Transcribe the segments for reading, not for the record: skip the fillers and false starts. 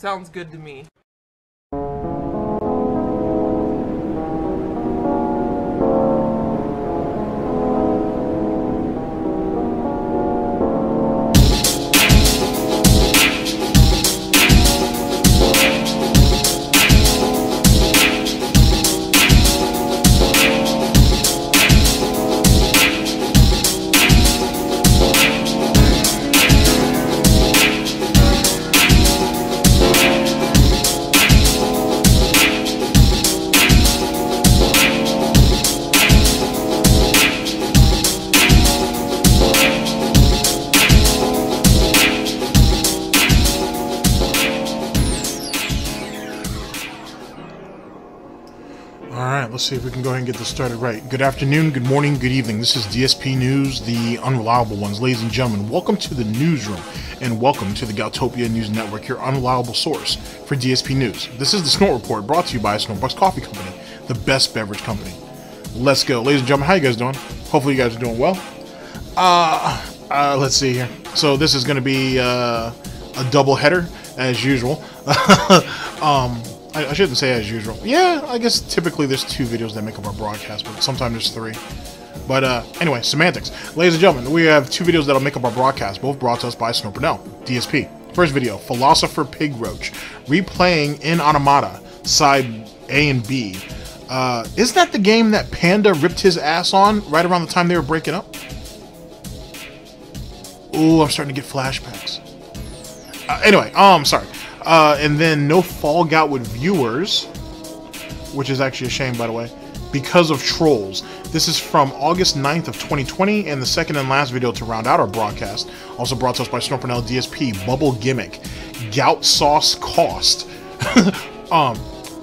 Sounds good to me. Let's see if we can go ahead and get this started right. Good afternoon, good morning, good evening. This is DSP News, the unreliable ones. Ladies and gentlemen, welcome to the newsroom and welcome to the Goutopia News Network, your unreliable source for DSP News. This is the Snort Report brought to you by SNORTBUCKS Coffee Company, the best beverage company. Let's go. Ladies and gentlemen, how you guys doing? Hopefully you guys are doing well. Let's see here. So this is going to be a double header as usual. I shouldn't say as usual. Yeah, I guess typically there's 2 videos that make up our broadcast, but sometimes there's 3. But anyway, semantics. Ladies and gentlemen, we have 2 videos that'll make up our broadcast, both brought to us by Burnell, DSP. First video, Philosopher Pigroach, replaying N-automata, side A and B. Isn't that the game that Panda ripped his ass on right around the time they were breaking up? Ooh, I'm starting to get flashbacks. Anyway, sorry. And then no fall out with viewers, which is actually a shame, by the way, because of trolls. This is from August 9th of 2020, and the second and last video to round out our broadcast, also brought to us by Burnell DSP, Bubble Gimmick, Gout Sauce Cost,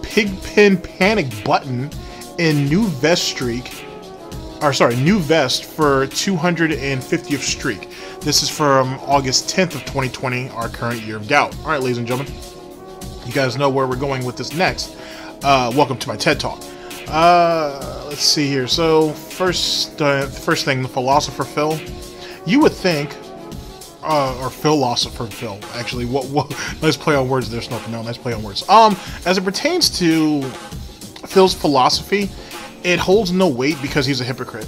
Pigpen Panic Button, and new vest streak, or sorry, new vest for 250th streak. This is from August 10th of 2020, our current year of gout. All right, ladies and gentlemen, you guys know where we're going with this next. Welcome to my TED Talk. Let's see here. So first thing, the Philosopher Phil. You would think, or Philosopher Phil, actually. What? Nice play on words there, Snort. No, nice play on words. As it pertains to Phil's philosophy, it holds no weight because he's a hypocrite.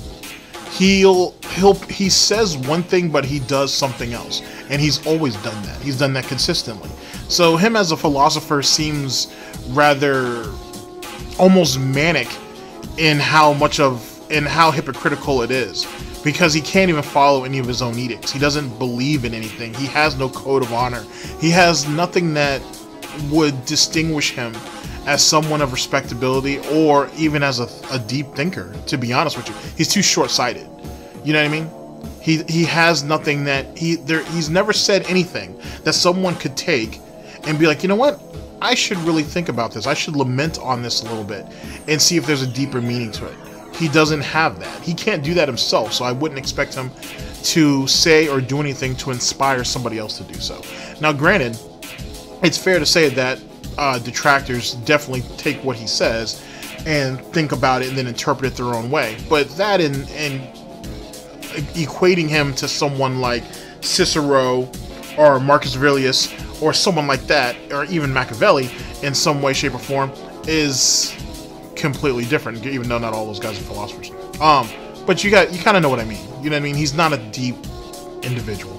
He says one thing, but he does something else, and he's always done that. He's done that consistently. So him as a philosopher seems rather almost manic in how hypocritical it is, because he can't even follow any of his own edicts. He doesn't believe in anything. He has no code of honor. He has nothing that would distinguish him as someone of respectability, or even as a deep thinker, to be honest with you. He's too short-sighted. You know what I mean? He has nothing that he's never said anything that someone could take and be like, you know what? I should really think about this. I should lament on this a little bit and see if there's a deeper meaning to it. He doesn't have that. He can't do that himself, so I wouldn't expect him to say or do anything to inspire somebody else to do so. Now, granted, it's fair to say that detractors definitely take what he says and think about it and then interpret it their own way. But that and equating him to someone like Cicero or Marcus Aurelius or someone like that, or even Machiavelli in some way, shape, or form, is completely different, even though not all those guys are philosophers. But you kind of know what I mean. You know what I mean? He's not a deep individual,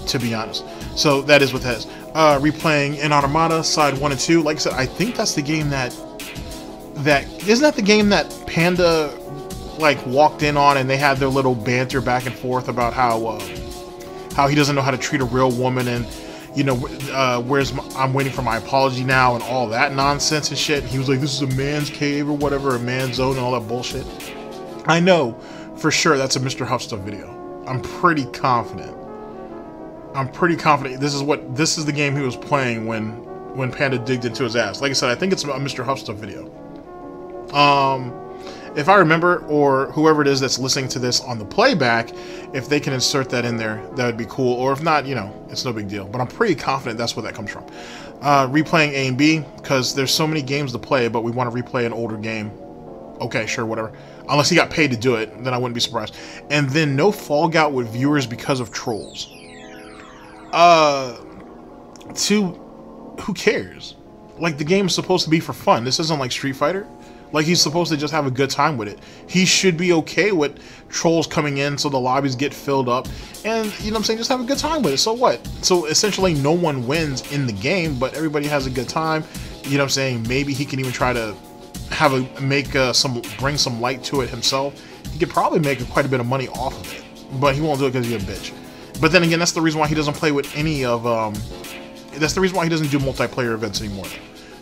to be honest. So that is what that is. Replaying N-automata, side 1 and 2. Like I said, I think that's the game that isn't that the game that Panda like walked in on, and they had their little banter back and forth about how he doesn't know how to treat a real woman, and you know, I'm waiting for my apology now, and all that nonsense and shit. And he was like, this is a man's cave or whatever, a man's zone and all that bullshit. I know for sure that's a MrHuth Stuff video. I'm pretty confident. This is the game he was playing when Panda digged into his ass. Like I said, I think it's a MrHuth Stuff video. If I remember, or whoever it is that's listening to this on the playback, if they can insert that in there, that would be cool. Or if not, you know, it's no big deal. But I'm pretty confident that's where that comes from. Replaying A and B, because there's so many games to play, but we want to replay an older game. Okay, sure, whatever. Unless he got paid to do it, then I wouldn't be surprised. And then no fallout with viewers because of trolls. To who cares? Like, the game is supposed to be for fun. This isn't like Street Fighter. Like, he's supposed to just have a good time with it. He should be okay with trolls coming in so the lobbies get filled up. And, you know what I'm saying, just have a good time with it. So what? So essentially no one wins in the game, but everybody has a good time. You know what I'm saying? Maybe he can even try to have bring some light to it himself. He could probably make quite a bit of money off of it. But he won't do it because he's a bitch. But then again, that's the reason why he doesn't play with any of, that's the reason why he doesn't do multiplayer events anymore.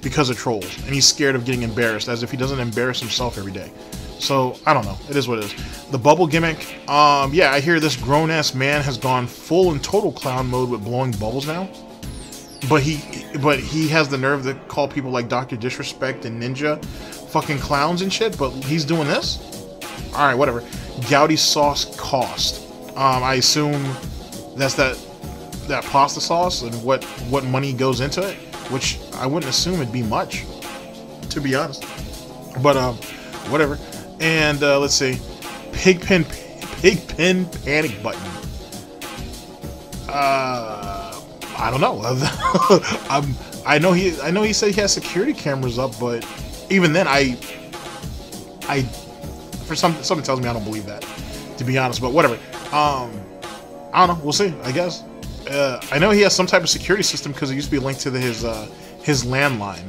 Because of trolls, and he's scared of getting embarrassed, as if he doesn't embarrass himself every day. So I don't know, it is what it is. The bubble gimmick, yeah, I hear this grown-ass man has gone full and total clown mode with blowing bubbles now, but he has the nerve to call people like Dr. Disrespect and Ninja fucking clowns and shit. But he's doing this. All right, whatever. Gouty sauce cost, I assume that's that pasta sauce and what money goes into it, which I wouldn't assume it'd be much, to be honest. But whatever. And let's see, pigpen panic button. I don't know. I know he said he has security cameras up, but even then, something tells me I don't believe that, to be honest. But whatever. I don't know. We'll see, I guess. I know he has some type of security system because it used to be linked to his landline.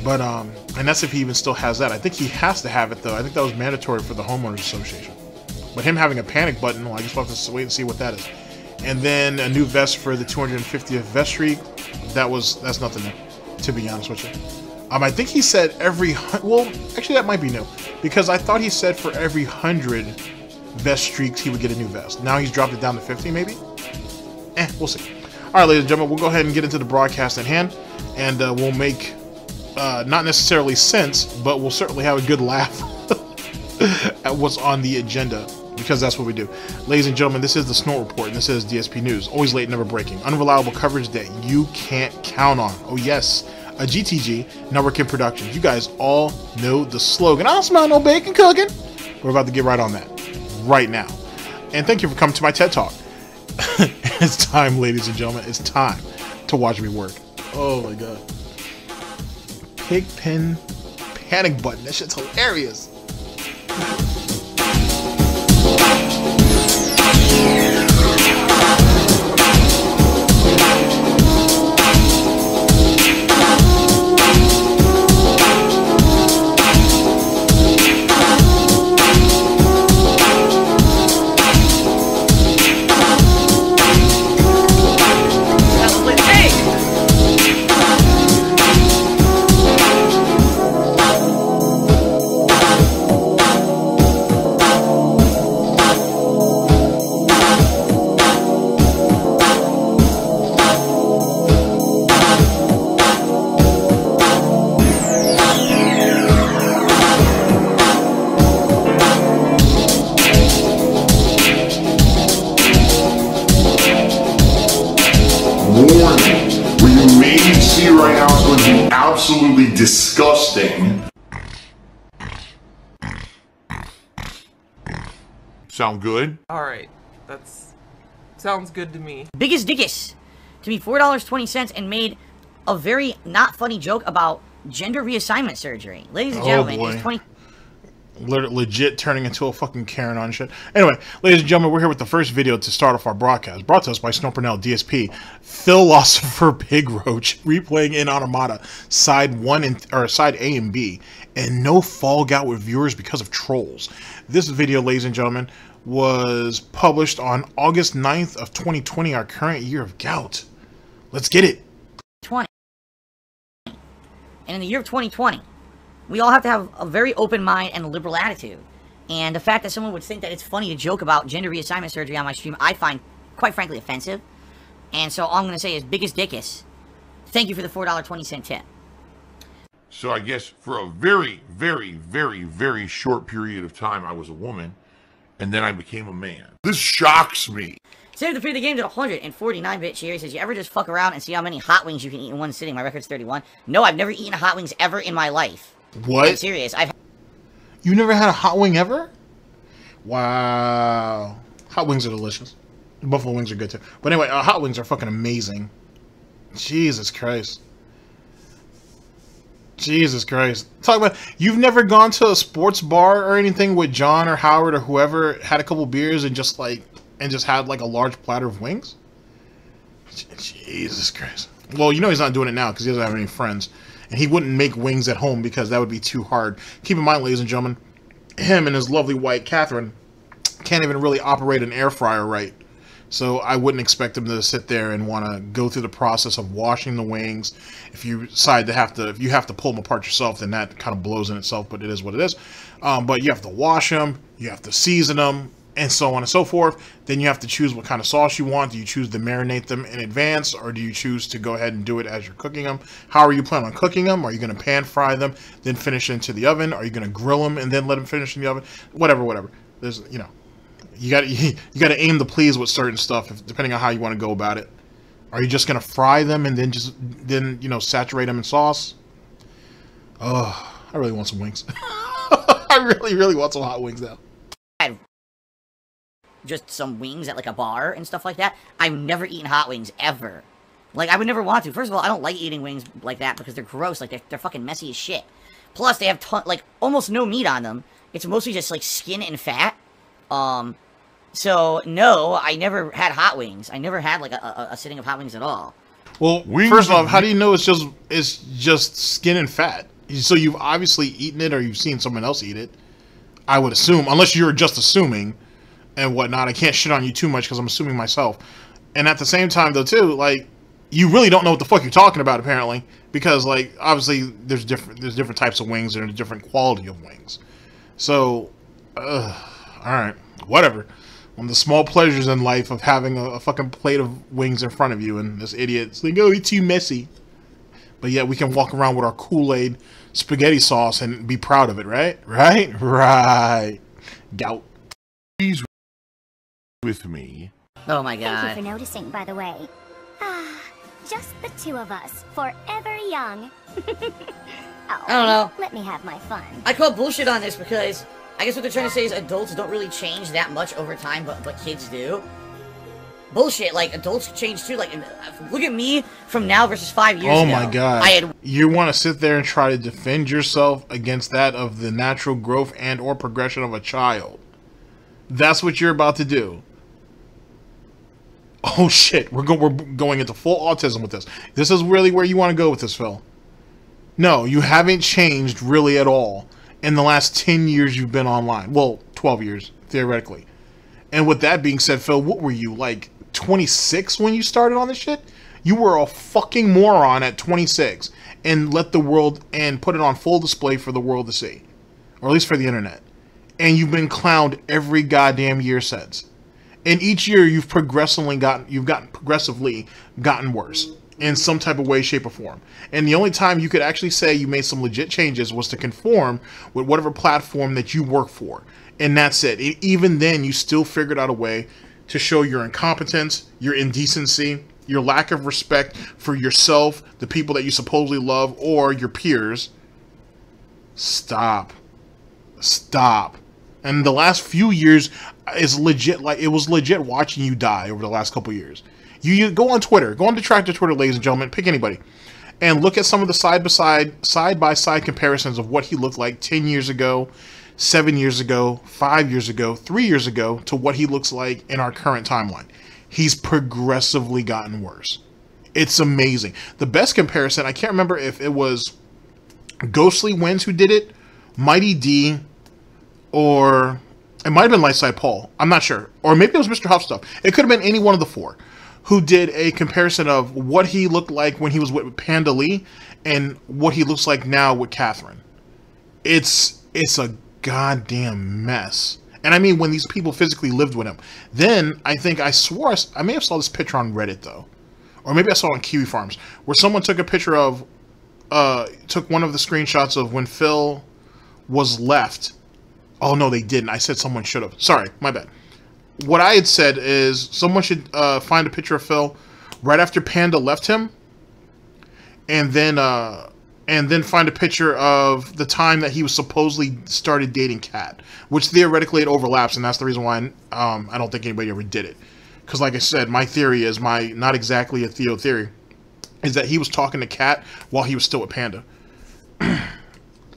But and that's if he even still has that. I think he has to have it though. I think that was mandatory for the homeowners association. But him having a panic button, well, I guess we'll have to wait and see what that is. And then a new vest for the 250th vest streak. That's nothing new, to be honest with you. I think he said well, actually that might be new, because I thought he said for every 100 vest streaks he would get a new vest. Now he's dropped it down to 50 maybe. We'll see. Alright, ladies and gentlemen, we'll go ahead and get into the broadcast at hand, and we'll make, not necessarily sense, but we'll certainly have a good laugh at what's on the agenda, because that's what we do. Ladies and gentlemen, this is the Snort Report, and this is DSP News. Always late, never breaking. Unreliable coverage that you can't count on. Oh yes, a GTG, Network in Production. You guys all know the slogan. I don't smell no bacon cooking. We're about to get right on that right now. And thank you for coming to my TED Talk. It's time, ladies and gentlemen. It's time to watch me work. Oh my god. Pigpen panic button. That shit's hilarious. Absolutely disgusting. Sound good? Alright, sounds good to me. Biggest dickus to me $4.20 and made a very not funny joke about gender reassignment surgery. Ladies and gentlemen, it's 20. Legit turning into a fucking Karen on shit. Anyway, ladies and gentlemen, we're here with the first video to start off our broadcast, brought to us by Burnell, DSP-philosopher, pigroach, replaying N-automata, side A and B, and no fall out with viewers because of trolls. This video, ladies and gentlemen, was published on August 9th of 2020, our current year of gout. Let's get it. 20. And in the year of 2020, we all have to have a very open mind and a liberal attitude. And the fact that someone would think that it's funny to joke about gender reassignment surgery on my stream, I find, quite frankly, offensive. And so all I'm going to say is, biggest dickus, thank you for the $4.20 tip. So I guess for a very, very, very, very short period of time, I was a woman, and then I became a man. This shocks me. Save the pre-the game at 149-bit cheer. He says, you ever just fuck around and see how many hot wings you can eat in one sitting? My record's 31. No, I've never eaten hot wings ever in my life. What? I'm serious. You never had a hot wing ever? Wow. Hot wings are delicious. Buffalo wings are good too. But anyway, hot wings are fucking amazing. Jesus Christ. Jesus Christ. Talk about, you've never gone to a sports bar or anything with John or Howard or whoever, had a couple beers and just had like a large platter of wings? Jesus Christ. Well, you know he's not doing it now because he doesn't have any friends. And he wouldn't make wings at home because that would be too hard. Keep in mind, ladies and gentlemen, him and his lovely wife, Catherine, can't even really operate an air fryer right. So I wouldn't expect him to sit there and want to go through the process of washing the wings. If you decide to if you have to pull them apart yourself, then that kind of blows in itself, but it is what it is. But you have to wash them, you have to season them, and so on and so forth. Then you have to choose what kind of sauce you want. Do you choose to marinate them in advance, or do you choose to go ahead and do it as you're cooking them? How are you planning on cooking them? Are you going to pan fry them, then finish into the oven? Are you going to grill them and then let them finish in the oven? Whatever. There's, you know, you got to aim to please with certain stuff, depending on how you want to go about it. Are you just going to fry them and then you know, saturate them in sauce? Oh, I really want some wings. I really want some hot wings now. Just some wings at like a bar and stuff like that. I've never eaten hot wings ever. Like, I would never want to. First of all, I don't like eating wings like that because they're gross. Like, they're fucking messy as shit. Plus, they have like almost no meat on them. It's mostly just like skin and fat. So no, I never had hot wings. I never had like a sitting of hot wings at all. Well, first off, how do you know it's just skin and fat? So you've obviously eaten it, or you've seen someone else eat it. I would assume, unless you're just assuming and whatnot. I can't shit on you too much because I'm assuming myself. And at the same time, though, too, like, you really don't know what the fuck you're talking about, apparently, because, like, obviously there's different types of wings and a different quality of wings. So, all right, whatever. One of the small pleasures in life of having a fucking plate of wings in front of you, and this idiot's like, oh, it's too messy. But yet we can walk around with our Kool-Aid spaghetti sauce and be proud of it, right? Right. Gout. He's with me. Oh my god. Thank you for noticing, by the way. Ah, just the two of us, forever young. Oh, I don't know. Let me have my fun. I call bullshit on this because I guess what they're trying to say is adults don't really change that much over time, but kids do. Bullshit, like, adults change too. Like, look at me from now versus 5 years ago. Oh my god. You want to sit there and try to defend yourself against that of the natural growth and or progression of a child. That's what you're about to do. Oh shit, we're going into full autism with this. This is really where you want to go with this, Phil. No, you haven't changed really at all in the last 10 years you've been online. Well, 12 years, theoretically. And with that being said, Phil, what were you, like 26 when you started on this shit? You were a fucking moron at 26 and let the world and put it on full display for the world to see. Or at least for the internet. And you've been clowned every goddamn year since. And each year you've progressively gotten worse in some type of way, shape, or form. And the only time you could actually say you made some legit changes was to conform with whatever platform that you work for. And that's it. Even then, you still figured out a way to show your incompetence, your indecency, your lack of respect for yourself, the people that you supposedly love, or your peers. Stop. Stop. And the last few years is legit, like, it was legit watching you die over the last couple years. You go on Twitter, go on Detractor Twitter, ladies and gentlemen, pick anybody, and look at some of the side-by-side comparisons of what he looked like 10 years ago, 7 years ago, 5 years ago, 3 years ago, to what he looks like in our current timeline. He's progressively gotten worse. It's amazing. The best comparison, I can't remember if it was Ghostly Winds who did it, Mighty D, or it might have been Lightside Paul. I'm not sure. Or maybe it was MrHuth Stuff. It could have been any one of the four who did a comparison of what he looked like when he was with Panda Lee and what he looks like now with Catherine. It's a goddamn mess. And I mean, when these people physically lived with him. Then, I think, I swore, I may have saw this picture on Reddit, though. Or maybe I saw it on Kiwi Farms, where someone took a picture of, took one of the screenshots of when Phil was left. Oh, no, they didn't. I said someone should have. Sorry, my bad. What I had said is someone should find a picture of Phil right after Panda left him, and then find a picture of the time that he was supposedly started dating Kat, which theoretically it overlaps, and that's the reason why I don't think anybody ever did it. Because, like I said, my theory is not exactly a Theo theory. is that he was talking to Cat while he was still with Panda.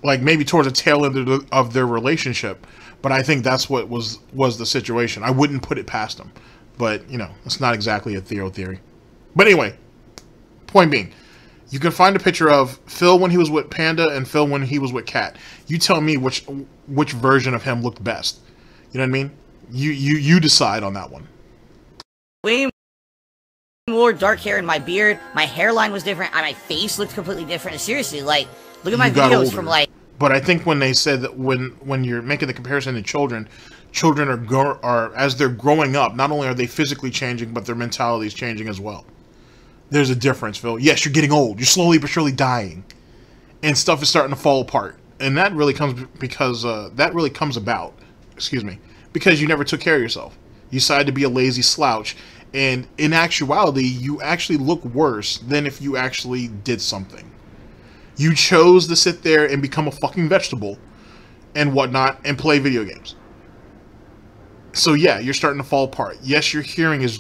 Like, maybe towards the tail end of their relationship. But I think that's what was the situation. I wouldn't put it past him. But, you know, it's not exactly a theory. But anyway, point being, you can find a picture of Phil when he was with Panda and Phil when he was with Cat. You tell me which version of him looked best. You know what I mean? You decide on that one. Way more dark hair in my beard. My hairline was different. My face looked completely different. Seriously, like, look at my videos from, like... But I think when they said that when you're making the comparison to children are as they're growing up, not only are they physically changing, but their mentality is changing as well. There's a difference, Phil. Yes, you're getting old. You're slowly but surely dying, and stuff is starting to fall apart. And that really comes about. Excuse me, because you never took care of yourself. You decided to be a lazy slouch, and in actuality, you actually look worse than if you actually did something. You chose to sit there and become a fucking vegetable and whatnot and play video games. So yeah, you're starting to fall apart. Yes, his hearing is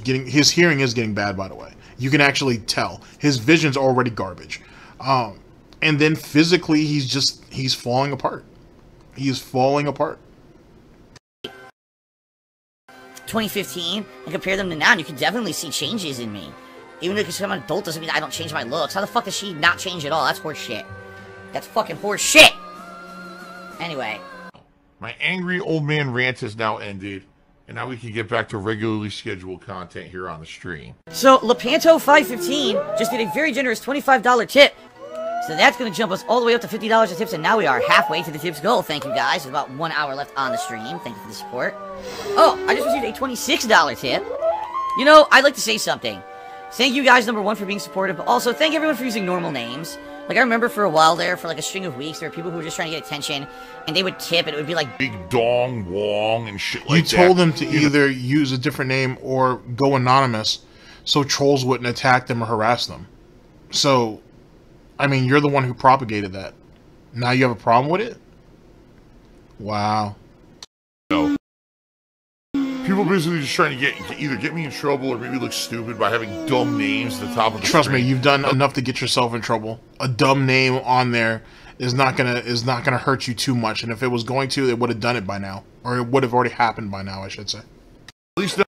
getting bad, by the way. You can actually tell. His vision's already garbage. And then physically, he's falling apart. He's falling apart. 2015 and compare them to now, and you can definitely see changes in me. Even if I'm an adult doesn't mean I don't change my looks. How the fuck does she not change at all? That's horse shit. That's fucking horse shit! Anyway. My angry old man rant has now ended, and now we can get back to regularly scheduled content here on the stream. So, Lepanto515 just did a very generous $25 tip. So that's going to jump us all the way up to $50 in tips, and now we are halfway to the tips goal. Thank you guys. There's about 1 hour left on the stream. Thank you for the support. Oh, I just received a $26 tip. You know, I'd like to say something. Thank you guys, number one, for being supportive, but also thank everyone for using normal names. Like, I remember for a while there, for like a string of weeks, there were people who were just trying to get attention, and they would tip, and it would be like... Big Dong Wong and shit like that. You told them to either use a different name or go anonymous, so trolls wouldn't attack them or harass them. So, I mean, you're the one who propagated that. Now you have a problem with it? Wow. No. People basically just trying to either get me in trouble or maybe look stupid by having dumb names at the top of the Trust screen. me, you've done enough to get yourself in trouble. A dumb name on there is not gonna hurt you too much, and if it was going to, it would have done it by now, or it would have already happened by now, I should say. At least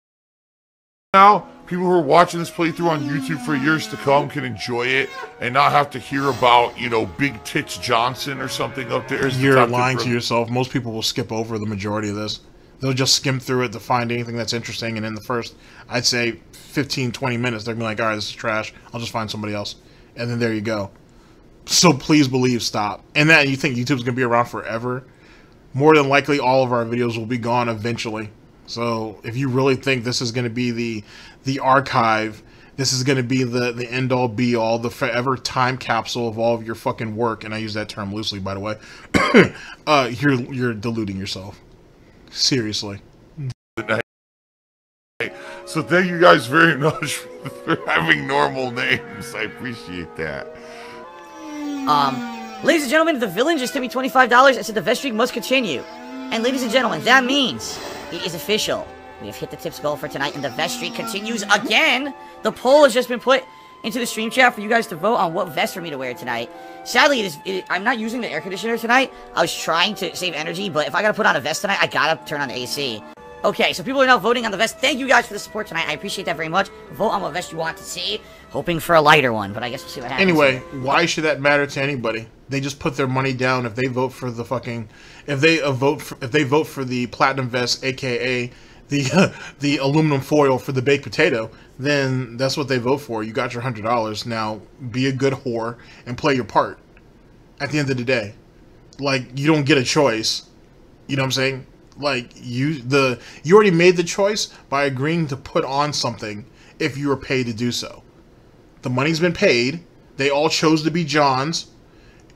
now, people who are watching this playthrough on YouTube for years to come can enjoy it and not have to hear about, you know, Big Tits Johnson or something up there. You're lying to yourself. Most people will skip over the majority of this. They'll just skim through it to find anything that's interesting, and in the first, I'd say, 15-20 minutes, they're going to be like, alright, this is trash, I'll just find somebody else. And then there you go. So please believe, stop. And that, you think YouTube's going to be around forever? More than likely, all of our videos will be gone eventually. So if you really think this is going to be the archive, this is going to be the end-all, be-all, the forever time capsule of all of your fucking work, and I use that term loosely, by the way, you're deluding yourself. Seriously. So thank you guys very much for having normal names. I appreciate that. Ladies and gentlemen, the villain just tipped me $25. I said the vest streak must continue. And ladies and gentlemen, that means it is official. We have hit the tips goal for tonight, and the vest streak continues again. The poll has just been put into the stream chat for you guys to vote on what vest for me to wear tonight. Sadly, I'm not using the air conditioner tonight. I was trying to save energy, but if I gotta put on a vest tonight, I gotta turn on the AC. Okay, so people are now voting on the vest. Thank you guys for the support tonight. I appreciate that very much. Vote on what vest you want to see. Hoping for a lighter one, but I guess we'll see what happens. Anyway, why should that matter to anybody? They just put their money down if they vote for the fucking... If they vote for the platinum vest, aka the aluminum foil for the baked potato, then that's what they vote for. You got your $100. Now, be a good whore and play your part. At the end of the day, like, you don't get a choice. You know what I'm saying? Like, you already made the choice by agreeing to put on something if you were paid to do so. The money's been paid. They all chose to be Johns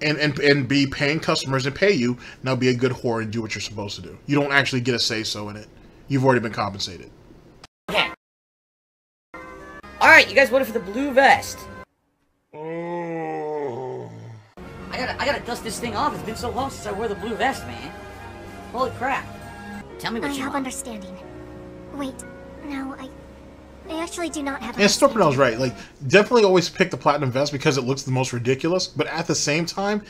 and be paying customers and pay you. Now be a good whore and do what you're supposed to do. You don't actually get a say-so in it. You've already been compensated. Okay. Alright, you guys voted for the blue vest. Oh. I gotta dust this thing off. It's been so long since I wore the blue vest, man. Holy crap. Tell me what you want. I have understanding. Wait, no, I actually do not have a And SNORTBUCKS right. Like, definitely always pick the platinum vest because it looks the most ridiculous. But at the same time,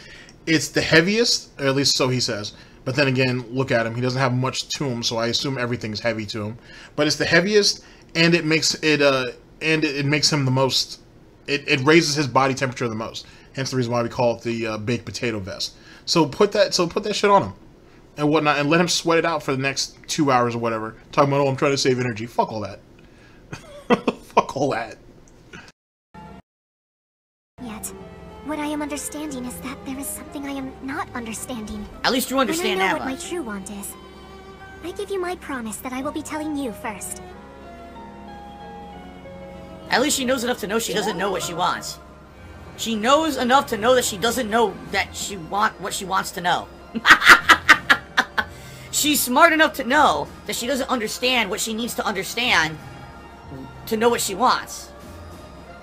it's the heaviest, or at least so he says. But then again, look at him. He doesn't have much to him, so I assume everything's heavy to him. But it's the heaviest, and it makes it makes him the most. It raises his body temperature the most. Hence the reason why we call it the baked potato vest. So put that shit on him and whatnot, and let him sweat it out for the next 2 hours or whatever. Talking about, oh, I'm trying to save energy. Fuck all that. Fuck all that. Yet, what I am understanding is that there is something I am not understanding. At least you understand when I know that what my much. true want is, I give you my promise that I will be telling you first. At least she knows enough to know she doesn't know what she wants. She knows enough to know that she doesn't know that what she wants to know. She's smart enough to know that she doesn't understand what she needs to understand to know what she wants.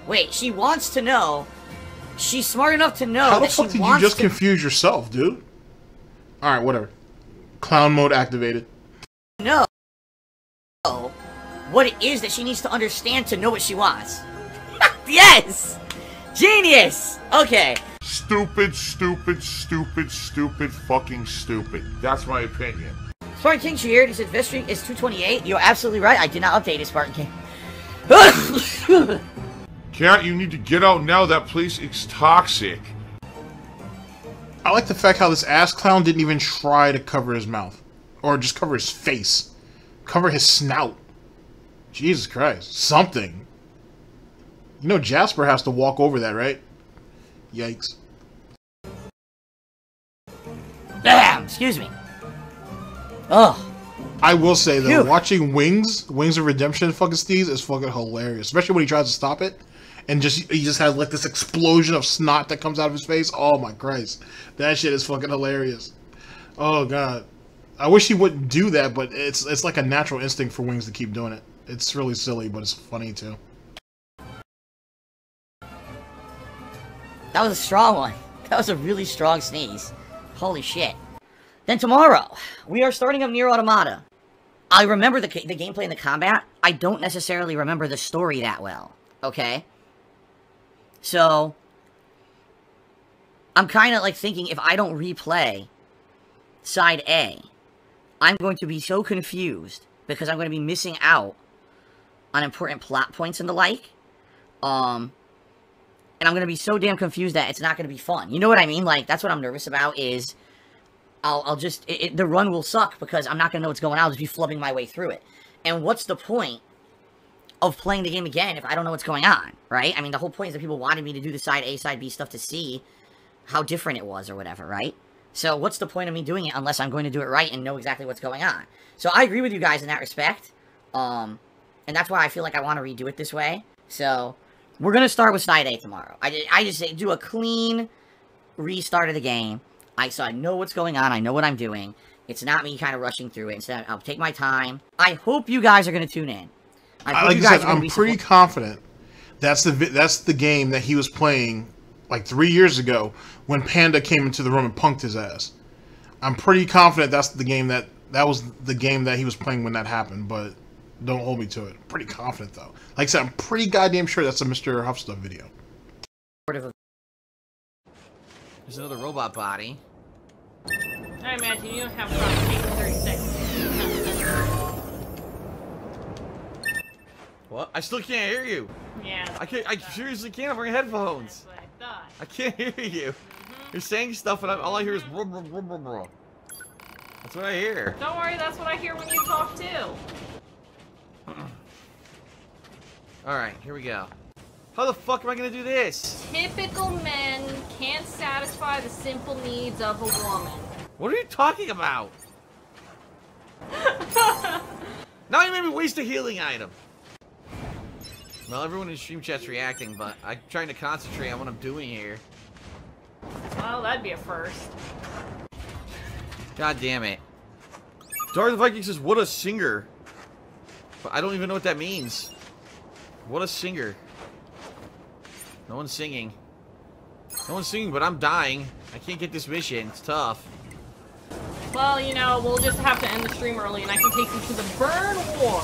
Wait, she wants to know. She's smart enough to know How the that she fuck did you wants just to confuse yourself, dude? Alright, whatever. Clown mode activated. know what it is that she needs to understand to know what she wants. Yes! Genius! Okay. Stupid, stupid, stupid, stupid, fucking stupid. That's my opinion. Spartan King shared, he said Vest Streak is 228. You're absolutely right. I did not update it, Spartan King. Cat, you need to get out now. That place is toxic. I like the fact how this ass clown didn't even try to cover his mouth. Or just cover his face. Cover his snout. Jesus Christ. Something. You know Jasper has to walk over that, right? Yikes. Damn, excuse me. Oh. I will say though, Phew. watching Wings of Redemption fucking Steez is fucking hilarious. Especially when he tries to stop it. And he just has like this explosion of snot that comes out of his face. Oh my Christ. That shit is fucking hilarious. Oh god. I wish he wouldn't do that, but it's like a natural instinct for Wings to keep doing it. It's really silly, but it's funny too. That was a strong one. That was a really strong sneeze. Holy shit. Then tomorrow, we are starting up N-automata. I remember the gameplay and the combat. I don't necessarily remember the story that well. Okay? So, I'm kind of like thinking if I don't replay Side A, I'm going to be so confused because I'm going to be missing out on important plot points and the like. And I'm going to be so damn confused that it's not going to be fun. You know what I mean? Like, that's what I'm nervous about is I'll just... the run will suck because I'm not going to know what's going on. I'll just be flubbing my way through it. And what's the point of playing the game again if I don't know what's going on, right? I mean, the whole point is that people wanted me to do the Side A, Side B stuff to see how different it was or whatever, right? So what's the point of me doing it unless I'm going to do it right and know exactly what's going on? So I agree with you guys in that respect. And that's why I feel like I want to redo it this way. So... we're going to start with Side A tomorrow. I just say do a clean restart of the game. So I know what's going on. I know what I'm doing. It's not me kind of rushing through it. Instead, I'll take my time. I hope you guys are going to tune in. Like I said, I'm pretty confident that's the game that he was playing like 3 years ago when Panda came into the room and punked his ass. I'm pretty confident that's the game that was the game that he was playing when that happened, but... don't hold me to it. Pretty confident, though. Like I said, I'm pretty goddamn sure that's a MrHuth Stuff video. There's another robot body. I imagine you don't have a problem taking 30 seconds. What? I still can't hear you. Yeah. I seriously can't. I'm wearing headphones. That's what I thought. I can't hear you. You're saying stuff and all I hear is blah, blah, blah, blah, blah. That's what I hear. Don't worry, that's what I hear when you talk too. Alright, here we go. How the fuck am I gonna do this? Typical men can't satisfy the simple needs of a woman. What are you talking about? Now you made me waste a healing item. Well, everyone in stream chat's reacting, but I'm trying to concentrate on what I'm doing here. Well, that'd be a first. God damn it. Darth the Viking says, what a singer. But I don't even know what that means. What a singer. No one's singing. No one's singing, but I'm dying. I can't get this mission. It's tough. Well, you know, we'll just have to end the stream early and I can take you to the Burn War.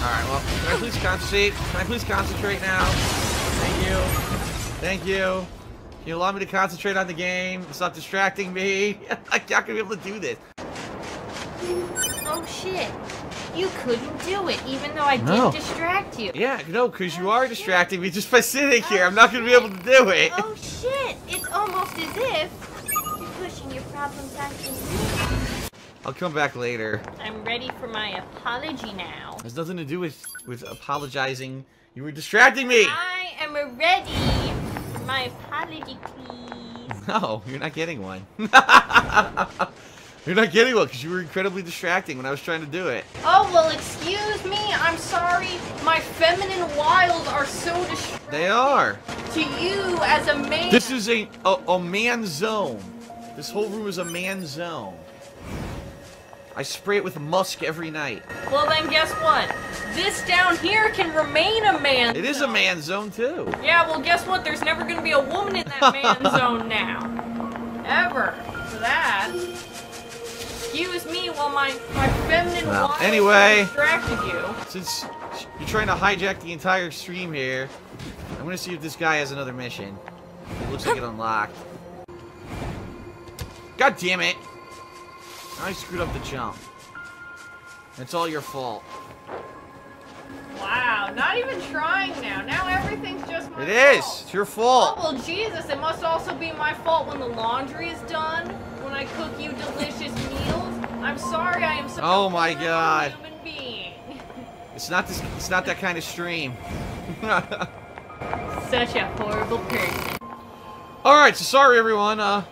Alright, well, can I please concentrate? Can I please concentrate now? Thank you. Thank you. Can you allow me to concentrate on the game? It's not distracting me. I'm not gonna be able to do this. Oh shit. You couldn't do it, even though I did distract you. Yeah, no, because you are distracting me just by sitting here. I'm not gonna be able to do it. Oh shit. It's almost as if you're pushing your problems onto me. I'll come back later. I'm ready for my apology now. It has nothing to do with apologizing. You were distracting me. I am ready for my apology, please. No, you're not getting one. You're not getting one because you were incredibly distracting when I was trying to do it. Oh, well, excuse me. I'm sorry. My feminine wiles are so distracting. They are. To you as a man. This is a man zone. This whole room is a man zone. I spray it with musk every night. Well, then guess what? This down here can remain a man It is a man zone, too. Yeah, well, guess what? There's never going to be a woman in that man zone now. Ever. For that. Excuse me while my feminine wiles anyway, distracted you. Since you're trying to hijack the entire stream here, I'm going to see if this guy has another mission. It looks like it unlocked. God damn it! I screwed up the jump. It's all your fault. Wow, not even trying now. Now everything's just my fault. It is! It's your fault! Oh, well, Jesus, it must also be my fault when the laundry is done, when I cook you delicious meals. I'm sorry, I am such Oh my God. a human being. It's not that kind of stream. Such a horrible person. Alright, so sorry everyone, I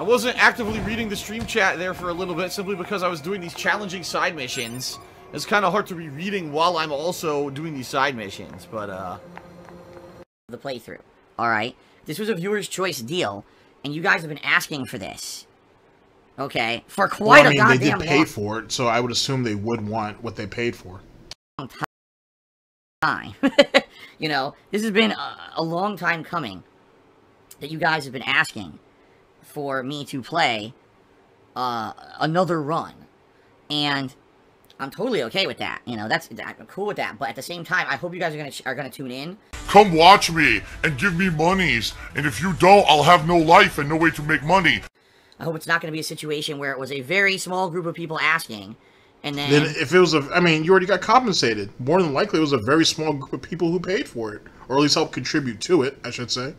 wasn't actively reading the stream chat there for a little bit simply because I was doing these challenging side missions. It's kind of hard to be reading while I'm also doing these side missions, but The playthrough. Alright? This was a viewer's choice deal, and you guys have been asking for this. Okay? For quite a goddamn they did pay long for it, so I would assume they would want what they paid for. time. You know, this has been a long time coming that you guys have been asking for me to play another run, and I'm totally okay with that. You know, I'm cool with that. But at the same time, I hope you guys are gonna tune in. Come watch me and give me monies, and if you don't, I'll have no life and no way to make money. I hope it's not gonna be a situation where it was a very small group of people asking, and then if it was I mean, you already got compensated. More than likely, it was a very small group of people who paid for it, or at least helped contribute to it, I should say.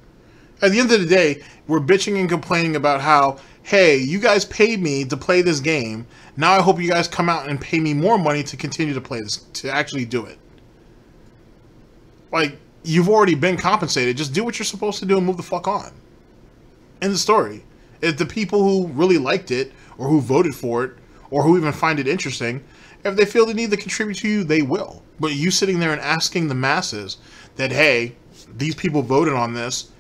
At the end of the day, we're bitching and complaining about how, hey, you guys paid me to play this game. Now I hope you guys come out and pay me more money to continue to play this, to actually do it. Like, you've already been compensated. Just do what you're supposed to do and move the fuck on. End the story. If the people who really liked it, or who voted for it, or who even find it interesting, if they feel the need to contribute to you, they will. But you sitting there and asking the masses that, hey, these people voted on this,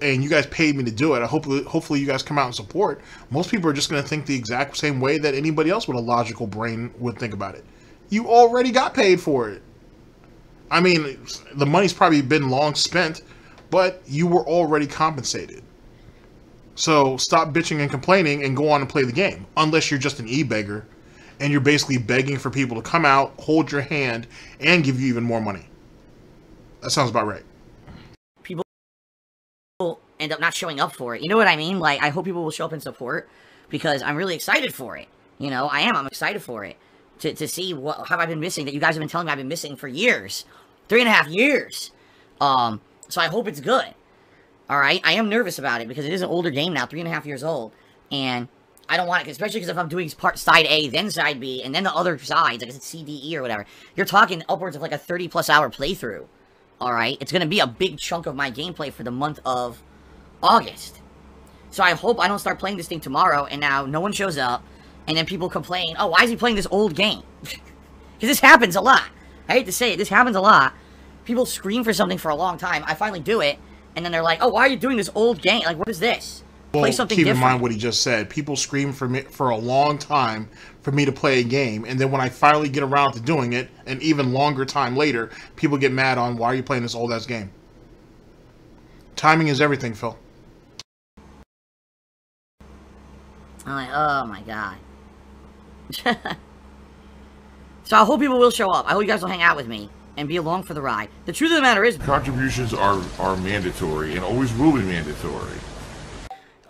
and you guys paid me to do it. Hopefully you guys come out and support. Most people are just going to think the exact same way that anybody else with a logical brain would think about it. You already got paid for it. I mean, the money's probably been long spent, but you were already compensated. So stop bitching and complaining and go on and play the game. Unless you're just an e-beggar and you're basically begging for people to come out, hold your hand, and give you even more money. That sounds about right. people end up not showing up for it. You know what I mean? Like, I hope people will show up and support, because I'm really excited for it. You know, I'm excited for it. To see what have I been missing that you guys have been telling me I've been missing for years. 3.5 years. So I hope it's good. Alright? I am nervous about it because it is an older game now, 3.5 years old. And I don't want it, especially because if I'm doing side A, then side B, and then the other sides, like it's C, D, E, or whatever, you're talking upwards of like a 30+ hour playthrough. Alright? It's going to be a big chunk of my gameplay for the month of August. So I hope I don't start playing this thing tomorrow, and now no one shows up, and then people complain, oh, why is he playing this old game? Because this happens a lot. I hate to say it, this happens a lot. People scream for something for a long time, I finally do it, and then they're like, oh, why are you doing this old game? Like, what is this? Play something keep different. in mind what he just said. People scream for me for a long time for me to play a game, and then when I finally get around to doing it, an even longer time later, people get mad on, why are you playing this old-ass game? Timing is everything, Phil. I'm like, oh my god. So I hope people will show up. I hope you guys will hang out with me and be along for the ride. The truth of the matter is, Contributions are mandatory and always will be mandatory.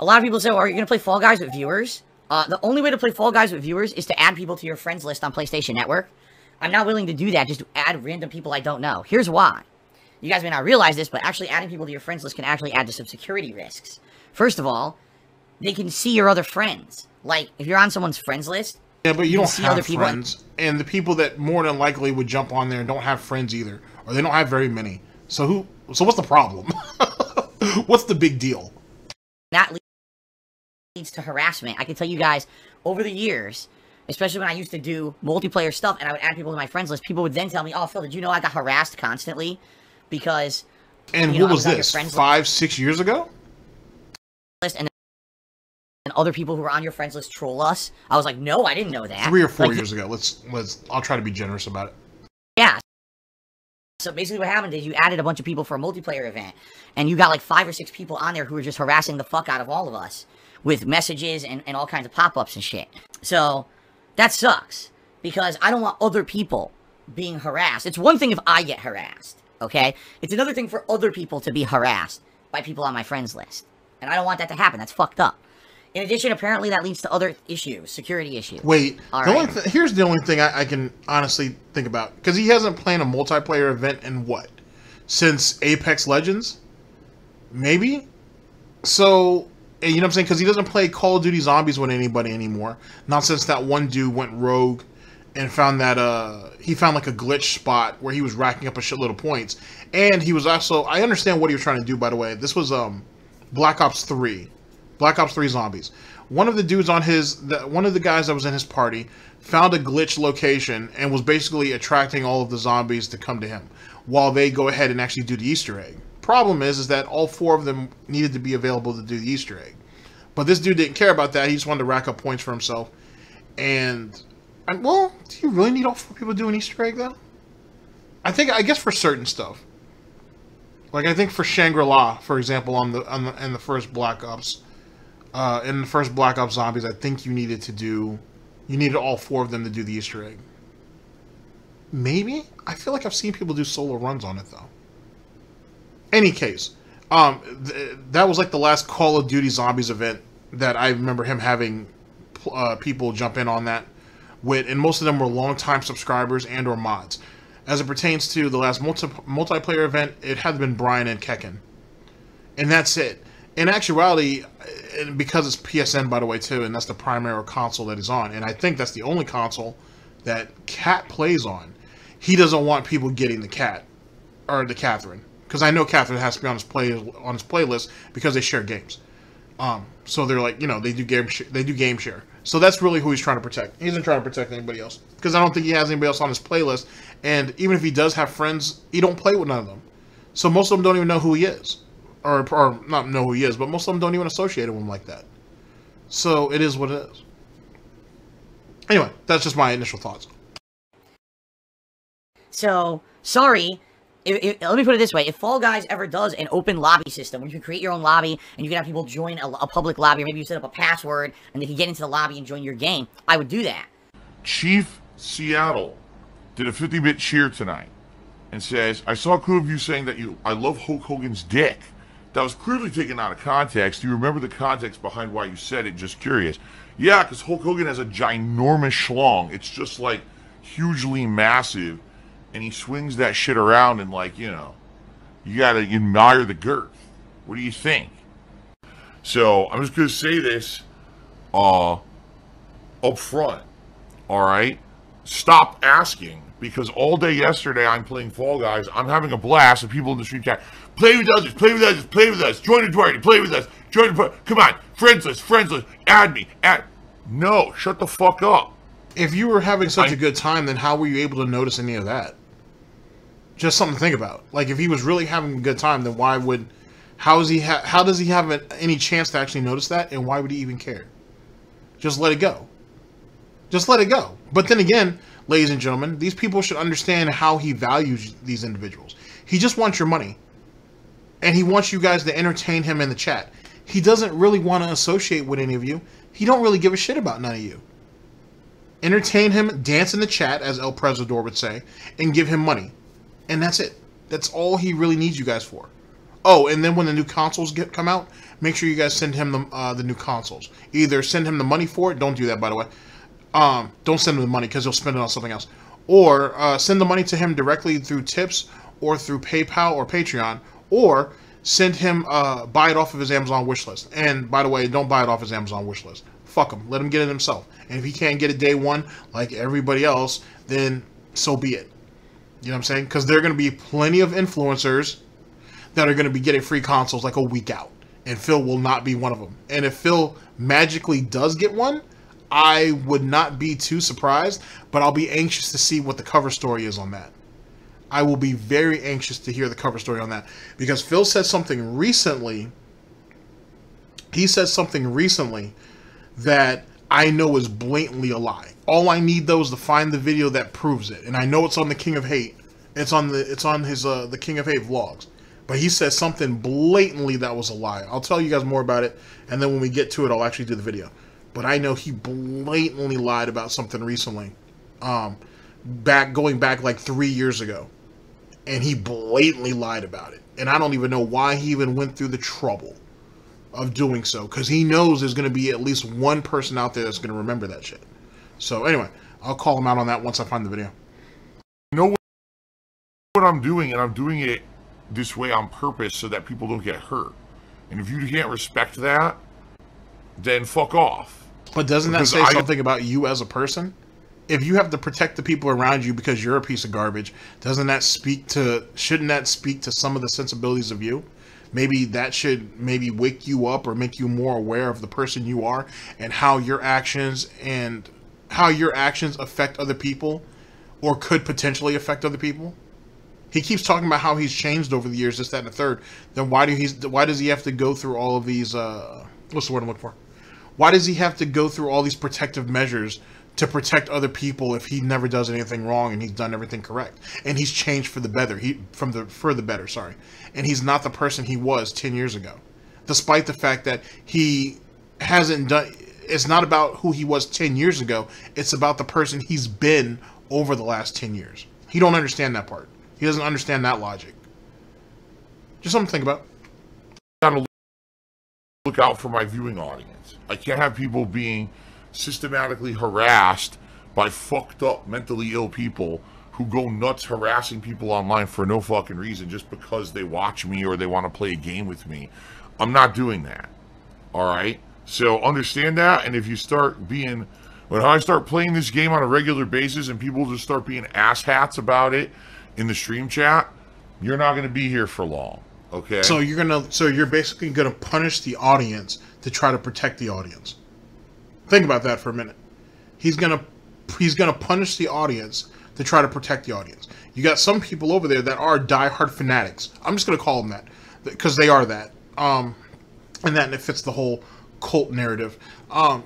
a lot of people say, well, are you going to play Fall Guys with viewers? The only way to play Fall Guys with viewers is to add people to your friends list on PlayStation Network. I'm not willing to do that, just to add random people I don't know. Here's why. You guys may not realize this, but actually adding people to your friends list can actually add to some security risks. First of all, they can see your other friends. Like, if you're on someone's friends list, yeah, but you don't see have other people friends, and the people that more than likely would jump on there don't have friends either, or they don't have very many. So what's the problem? What's the big deal? That leads to harassment. I can tell you guys, over the years, especially when I used to do multiplayer stuff and I would add people to my friends list, people would then tell me, oh, Phil, did you know I got harassed constantly? Because, and what was this, 5-6 years ago? And other people who were on your friends list troll us. I was like, no, I didn't know that. 3 or 4 years ago. I'll try to be generous about it. Yeah. So basically what happened is you added a bunch of people for a multiplayer event, and you got like 5 or 6 people on there who were just harassing the fuck out of all of us with messages and all kinds of pop-ups and shit. So that sucks, because I don't want other people being harassed. It's one thing if I get harassed, okay? It's another thing for other people to be harassed by people on my friends list. And I don't want that to happen. That's fucked up. In addition, apparently that leads to other issues, security issues. Wait, here's the only thing I can honestly think about. Because he hasn't planned a multiplayer event in what? Since Apex Legends? Maybe? So, you know what I'm saying? Because he doesn't play Call of Duty Zombies with anybody anymore. Not since that one dude went rogue and found that, he found like a glitch spot where he was racking up a shitload of points. And he was also, I understand what he was trying to do, by the way. This was, Black Ops 3. Black Ops 3 Zombies. One of the dudes on one of the guys that was in his party found a glitch location and was basically attracting all of the zombies to come to him while they go ahead and actually do the Easter egg. Problem is that all 4 of them needed to be available to do the Easter egg. But this dude didn't care about that. He just wanted to rack up points for himself. And well, do you really need all 4 people to do an Easter egg then? I guess for certain stuff. Like I think for Shangri-La, for example, in the first Black Ops. In the first Black Ops Zombies, I think you needed all 4 of them to do the Easter egg. Maybe? I feel like I've seen people do solo runs on it, though. Any case, that was like the last Call of Duty Zombies event that I remember him having people jump in on that with, and most of them were longtime subscribers and or mods. As it pertains to the last multiplayer event, it had been Brian and Kekken. And that's it. In actuality, because it's PSN, by the way, too, and that's the primary console that he's on, and I think that's the only console that Cat plays on, he doesn't want people getting the Cat, or the Catherine. Because I know Catherine has to be on his playlist because they share games. So they're like, they do game share. So that's really who he's trying to protect. He isn't trying to protect anybody else. Because I don't think he has anybody else on his playlist, and even if he does have friends, he don't play with none of them. So most of them don't even know who he is. Or not know who he is, but most of them don't even associate with him like that. So it is what it is. Anyway, that's just my initial thoughts. So, sorry. Let me put it this way. If Fall Guys ever does an open lobby system, where you can create your own lobby, and you can have people join a public lobby, or maybe you set up a password, and they can get into the lobby and join your game, I would do that. Chief Seattle did a 50-bit cheer tonight and says, I saw a clip of you saying that I love Hulk Hogan's dick. That was clearly taken out of context. Do you remember the context behind why you said it? Just curious. Yeah, because Hulk Hogan has a ginormous schlong. It's just like hugely massive. And he swings that shit around and you gotta admire the girth. What do you think? So, I'm just gonna say this up front. Alright? Stop asking. Because all day yesterday I'm playing Fall Guys. I'm having a blast and people in the stream chat, play with others, play with others, play with us, join the party, play with us, join the party. Come on, friends list, add me, No, shut the fuck up. If you were having such a good time, then how were you able to notice any of that? Just something to think about. Like, if he was really having a good time, then how does he have any chance to actually notice that, and why would he even care? Just let it go. Just let it go. But then again, ladies and gentlemen, these people should understand how he values these individuals. He just wants your money. And he wants you guys to entertain him in the chat. He doesn't really want to associate with any of you. He don't really give a shit about none of you. entertain him, dance in the chat, as El Prezador would say, and give him money. And that's it. That's all he really needs you guys for. Oh, and then when the new consoles come out, make sure you guys send him the new consoles. Either send him the money for it. Don't do that, by the way. Don't send him the money because he'll spend it on something else. Or send the money to him directly through tips or through PayPal or Patreon. Or send him, buy it off of his Amazon wishlist. And by the way, don't buy it off his Amazon wishlist. Fuck him. Let him get it himself. And if he can't get it day one like everybody else, then so be it. You know what I'm saying? Because there are going to be plenty of influencers that are going to be getting free consoles like a week out. And Phil will not be one of them. And if Phil magically does get one, I would not be too surprised, but I'll be anxious to see what the cover story is on that. I will be very anxious to hear the cover story on that. Because Phil said something recently. He said something recently that I know is blatantly a lie. All I need though is to find the video that proves it. And I know it's on the King of Hate. It's on his the King of Hate vlogs. But he said something blatantly that was a lie. I'll tell you guys more about it, and then when we get to it, I'll actually do the video. But I know he blatantly lied about something recently. Going back like 3 years ago. And he blatantly lied about it. And I don't even know why he even went through the trouble of doing so. Because he knows there's going to be at least one person out there that's going to remember that shit. So anyway, I'll call him out on that once I find the video. You know what I'm doing, and I'm doing it this way on purpose so that people don't get hurt. And if you can't respect that, then fuck off. But doesn't that say something about you as a person? If you have to protect the people around you because you're a piece of garbage, shouldn't that speak to some of the sensibilities of you? Maybe that should wake you up or make you more aware of the person you are and how your actions affect other people or could potentially affect other people. He keeps talking about how he's changed over the years, this, that, and the third. Then why does he have to go through all of these, what's the word I'm looking for? Why does he have to go through all these protective measures to protect other people if he never does anything wrong and he's done everything correct? And he's changed for the better, for the better, sorry. And he's not the person he was 10 years ago. Despite the fact that he hasn't done, it's not about who he was 10 years ago, it's about the person he's been over the last 10 years. He don't understand that part. He doesn't understand that logic. Just something to think about. Gotta look out for my viewing audience. I can't have people being systematically harassed by fucked up, mentally ill people who go nuts harassing people online for no fucking reason just because they watch me or they want to play a game with me. I'm not doing that. Alright? So understand that, and if you start being... When I start playing this game on a regular basis and people just start being asshats about it in the stream chat, you're not going to be here for long, okay? So you're basically going to punish the audience to try to protect the audience. Think about that for a minute. He's going to punish the audience to try to protect the audience. You got some people over there that are diehard fanatics. I'm just going to call them that because they are that. And it fits the whole cult narrative.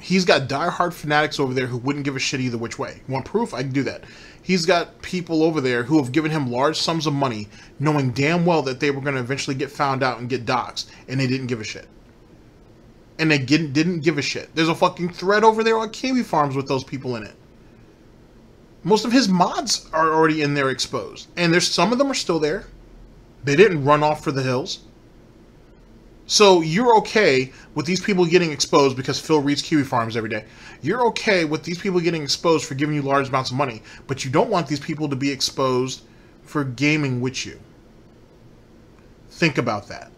He's got diehard fanatics over there who wouldn't give a shit either which way. You want proof? I can do that. He's got people over there who have given him large sums of money, knowing damn well that they were going to eventually get found out and get doxxed, and they didn't give a shit. And they didn't give a shit. There's a fucking thread over there on Kiwi Farms with those people in it. Most of his mods are already in there exposed, and there's some of them are still there. They didn't run off for the hills. So you're okay with these people getting exposed because Phil reads Kiwi Farms every day. You're okay with these people getting exposed for giving you large amounts of money, but you don't want these people to be exposed for gaming with you. Think about that.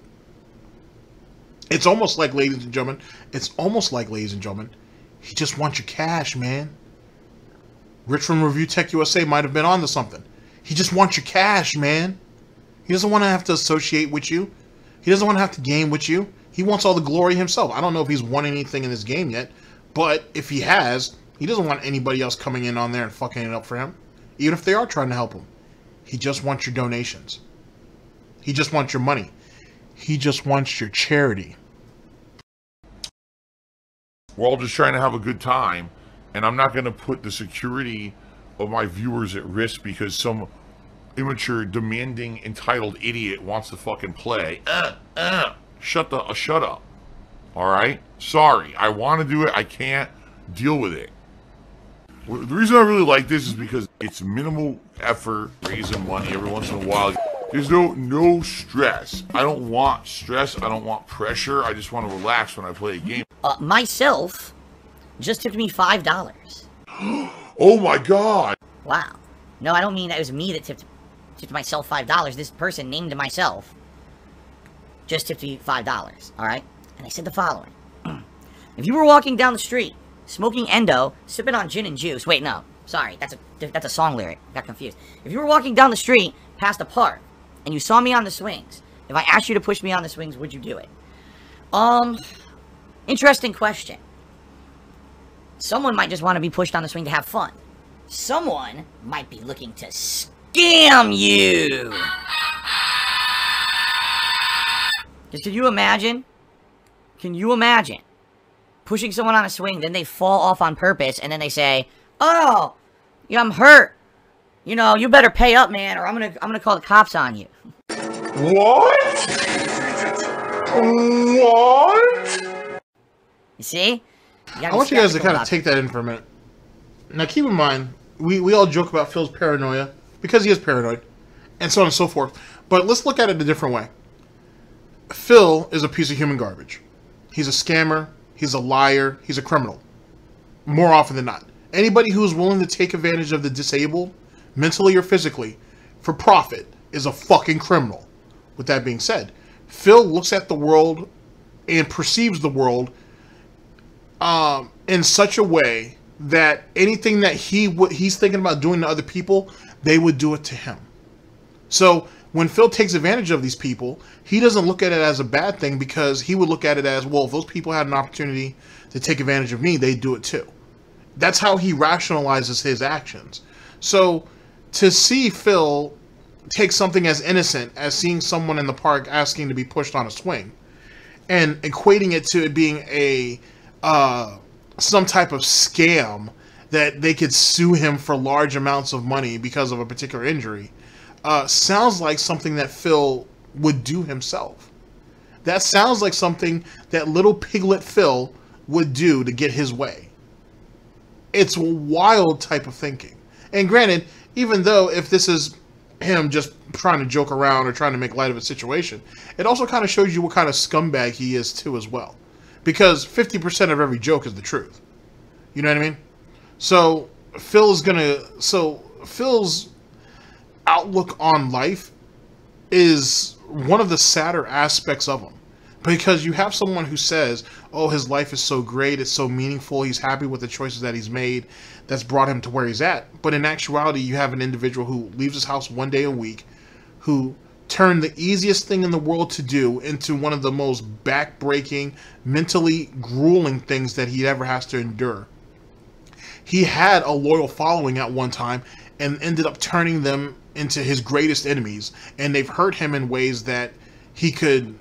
It's almost like, ladies and gentlemen, he just wants your cash, man. Rich from Review Tech USA might have been onto something. He just wants your cash, man. He doesn't want to have to associate with you. He doesn't want to have to game with you. He wants all the glory himself. I don't know if he's won anything in this game yet, but if he has, he doesn't want anybody else coming in on there and fucking it up for him, even if they are trying to help him. He just wants your donations. He just wants your money. He just wants your charity. We're all just trying to have a good time, and I'm not going to put the security of my viewers at risk because some immature, demanding, entitled idiot wants to fucking play. Shut up. Alright? Sorry. I want to do it. I can't deal with it. Well, the reason I really like this is because it's minimal effort, raising money every once in a while. There's no stress. I don't want stress. I don't want pressure. I just want to relax when I play a game. Myself just tipped me $5. Oh my god! Wow. No, I don't mean that it was me that tipped myself $5. This person named myself just tipped me $5. Alright? And they said the following. If you were walking down the street, smoking endo, sipping on gin and juice. Wait, no. Sorry, that's a song lyric. Got confused. If you were walking down the street past a park and you saw me on the swings, if I asked you to push me on the swings, would you do it? Interesting question. Someone might just want to be pushed on the swing to have fun. Someone might be looking to scam you. Just can you imagine? Can you imagine pushing someone on a swing, then they fall off on purpose, and then they say, "Oh, yeah, I'm hurt. You know, you better pay up, man, or I'm gonna call the cops on you." What? What? You see? I want you guys to kind of take that in for a minute. Now, keep in mind, we all joke about Phil's paranoia, because he is paranoid, and so on and so forth. But let's look at it a different way. Phil is a piece of human garbage. He's a scammer, he's a liar, he's a criminal. More often than not. Anybody who's willing to take advantage of the disabled, mentally or physically, for profit, is a fucking criminal. With that being said, Phil looks at the world and perceives the world in such a way that anything that he's thinking about doing to other people, they would do it to him. So when Phil takes advantage of these people, he doesn't look at it as a bad thing, because he would look at it as, well, if those people had an opportunity to take advantage of me, they'd do it too. That's how he rationalizes his actions. So to see Phil take something as innocent as seeing someone in the park asking to be pushed on a swing and equating it to it being a some type of scam that they could sue him for large amounts of money because of a particular injury, sounds like something that Phil would do himself. That sounds like something that little piglet Phil would do to get his way. It's a wild type of thinking. And granted, even though if this is him just trying to joke around or trying to make light of a situation, it also kind of shows you what kind of scumbag he is too as well. Because 50% of every joke is the truth. You know what I mean? So Phil's outlook on life is one of the sadder aspects of him. Because you have someone who says, oh, his life is so great, it's so meaningful, he's happy with the choices that he's made, that's brought him to where he's at. But in actuality, you have an individual who leaves his house one day a week, who turned the easiest thing in the world to do into one of the most back-breaking, mentally grueling things that he ever has to endure. He had a loyal following at one time and ended up turning them into his greatest enemies, and they've hurt him in ways that he could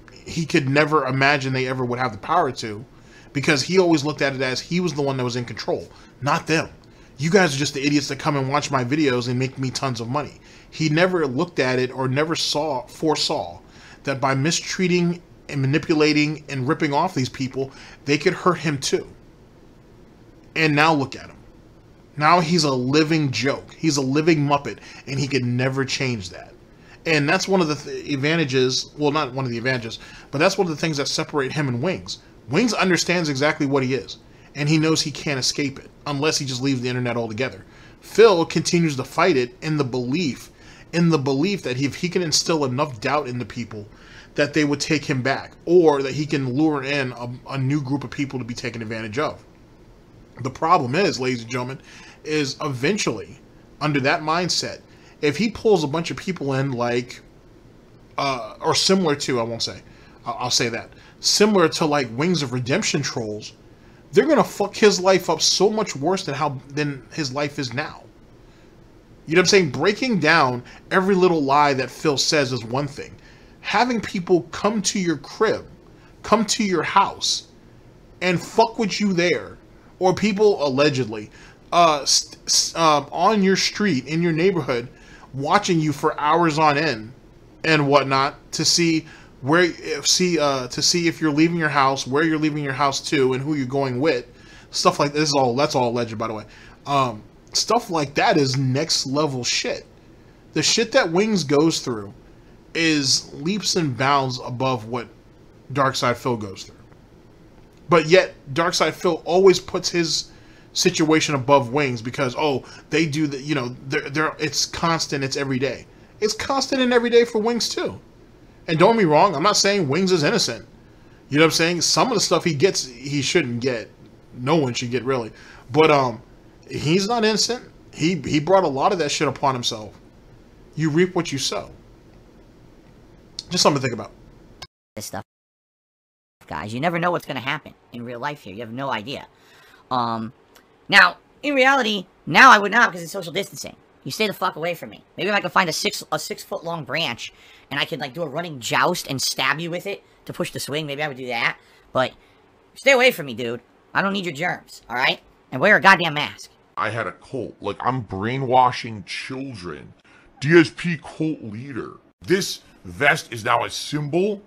never imagine they ever would have the power to, because he always looked at it as he was the one that was in control, not them. You guys are just the idiots that come and watch my videos and make me tons of money. He never looked at it or never foresaw that by mistreating and manipulating and ripping off these people, they could hurt him too. And now look at him. Now he's a living joke. He's a living Muppet, and he can never change that. And that's one of the advantages, well, not one of the advantages, but that's one of the things that separate him and Wings. Wings understands exactly what he is, and he knows he can't escape it, unless he just leaves the internet altogether. Phil continues to fight it in the belief that if he can instill enough doubt into people, that they would take him back, or that he can lure in a new group of people to be taken advantage of. The problem is, ladies and gentlemen, is eventually, under that mindset, if he pulls a bunch of people in like, or similar to, I'll say that, similar to like Wings of Redemption trolls, they're going to fuck his life up so much worse than his life is now. You know what I'm saying? Breaking down every little lie that Phil says is one thing. Having people come to your crib, come to your house, and fuck with you there, or people allegedly on your street, in your neighborhood, watching you for hours on end and whatnot to see if you're leaving your house, where you're leaving your house to, and who you're going with, stuff like this. That's all alleged, by the way. stuff like that is next level shit. The shit that Wings goes through is leaps and bounds above what Darkside Phil goes through. But yet, Darkside Phil always puts his situation above Wings because, oh, they do the, you know, it's constant, it's every day. It's constant and every day for Wings too. And don't get me wrong, I'm not saying Wings is innocent. You know what I'm saying? Some of the stuff he gets, he shouldn't get. No one should get, really. But he's not innocent. He brought a lot of that shit upon himself. You reap what you sow. Just something to think about. This stuff, guys. You never know what's going to happen in real life here. You have no idea. Now, in reality, now I would not because it's social distancing. You stay the fuck away from me. Maybe if I could find a 6 foot long branch and I could like do a running joust and stab you with it to push the swing, maybe I would do that. But stay away from me, dude. I don't need your germs, alright? And wear a goddamn mask. I had a cult. Like, I'm brainwashing children. DSP cult leader. This vest is now a symbol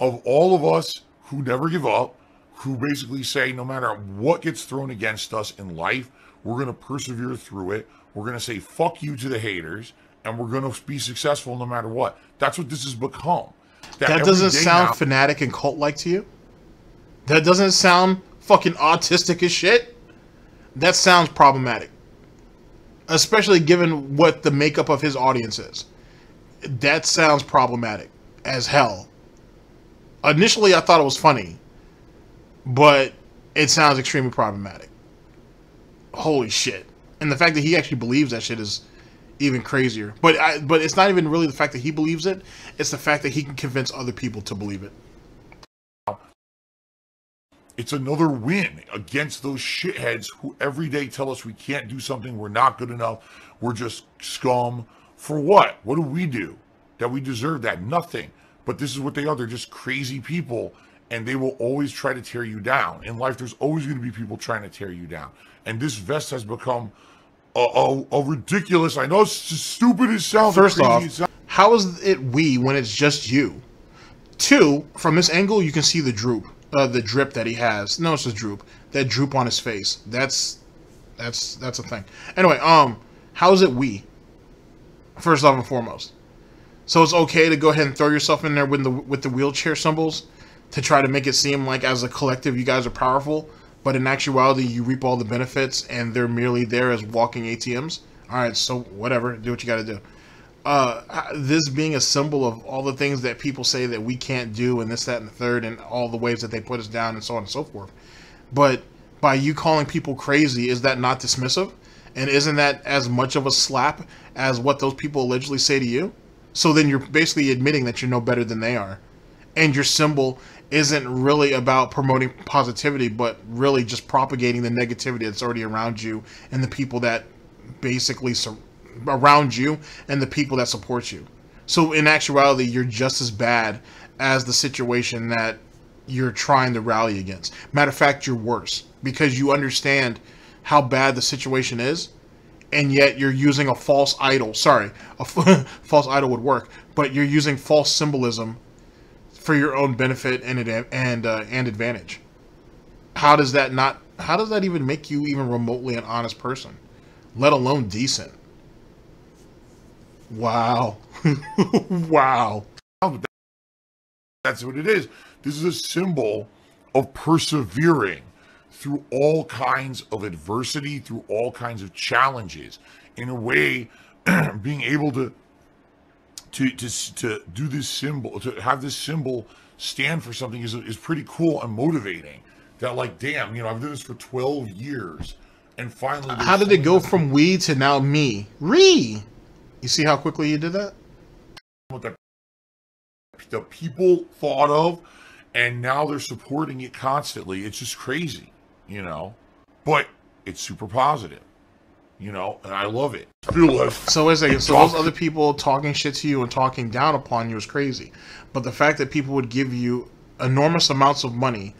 of all of us who never give up, who basically say no matter what gets thrown against us in life, we're going to persevere through it. We're going to say fuck you to the haters, and we're going to be successful no matter what. That's what this has become. That doesn't sound fanatic and cult-like to you? That doesn't sound fucking autistic as shit? That sounds problematic. Especially given what the makeup of his audience is. That sounds problematic as hell. Initially, I thought it was funny. But it sounds extremely problematic. Holy shit. And the fact that he actually believes that shit is even crazier. But it's not even really the fact that he believes it. It's the fact that he can convince other people to believe it. It's another win against those shitheads who every day tell us we can't do something, we're not good enough, we're just scum. For what? What do we do that we deserve that? Nothing. But this is what they are. They're just crazy people, and they will always try to tear you down. In life, there's always going to be people trying to tear you down. And this vest has become a ridiculous, I know it's stupid as sounds. First off, how is it we when it's just you? Two, from this angle, you can see the droop. The drip that he has. No, it's just droop. That droop on his face. That's a thing. Anyway, how is it we? First off and foremost. So it's okay to go ahead and throw yourself in there with the wheelchair symbols to try to make it seem like as a collective you guys are powerful, but in actuality you reap all the benefits and they're merely there as walking ATMs. Alright, so whatever. Do what you gotta do. This being a symbol of all the things that people say that we can't do and this, that, and the third and all the ways that they put us down and so on and so forth. But by you calling people crazy, is that not dismissive? And isn't that as much of a slap as what those people allegedly say to you? So then you're basically admitting that you're no better than they are. And your symbol isn't really about promoting positivity, but really just propagating the negativity that's already around you and the people that basically around you and the people that support you. So in actuality, you're just as bad as the situation that you're trying to rally against. Matter of fact, you're worse because you understand how bad the situation is, and yet you're using a false idol. Sorry, false idol would work, but you're using false symbolism for your own benefit and advantage. How does that even make you even remotely an honest person, let alone decent? Wow. Wow. That's what it is. This is a symbol of persevering through all kinds of adversity, through all kinds of challenges. In a way, being able to do this symbol, to have this symbol stand for something is pretty cool and motivating. That like, damn, you know, I've done this for 12 years, and finally. How did it go from we to now me? Re. You see how quickly you did that? What the people thought of, and now they're supporting it constantly. It's just crazy, you know. But it's super positive, you know, and I love it. So wait a second. So those other people talking shit to you and talking down upon you is crazy. But the fact that people would give you enormous amounts of money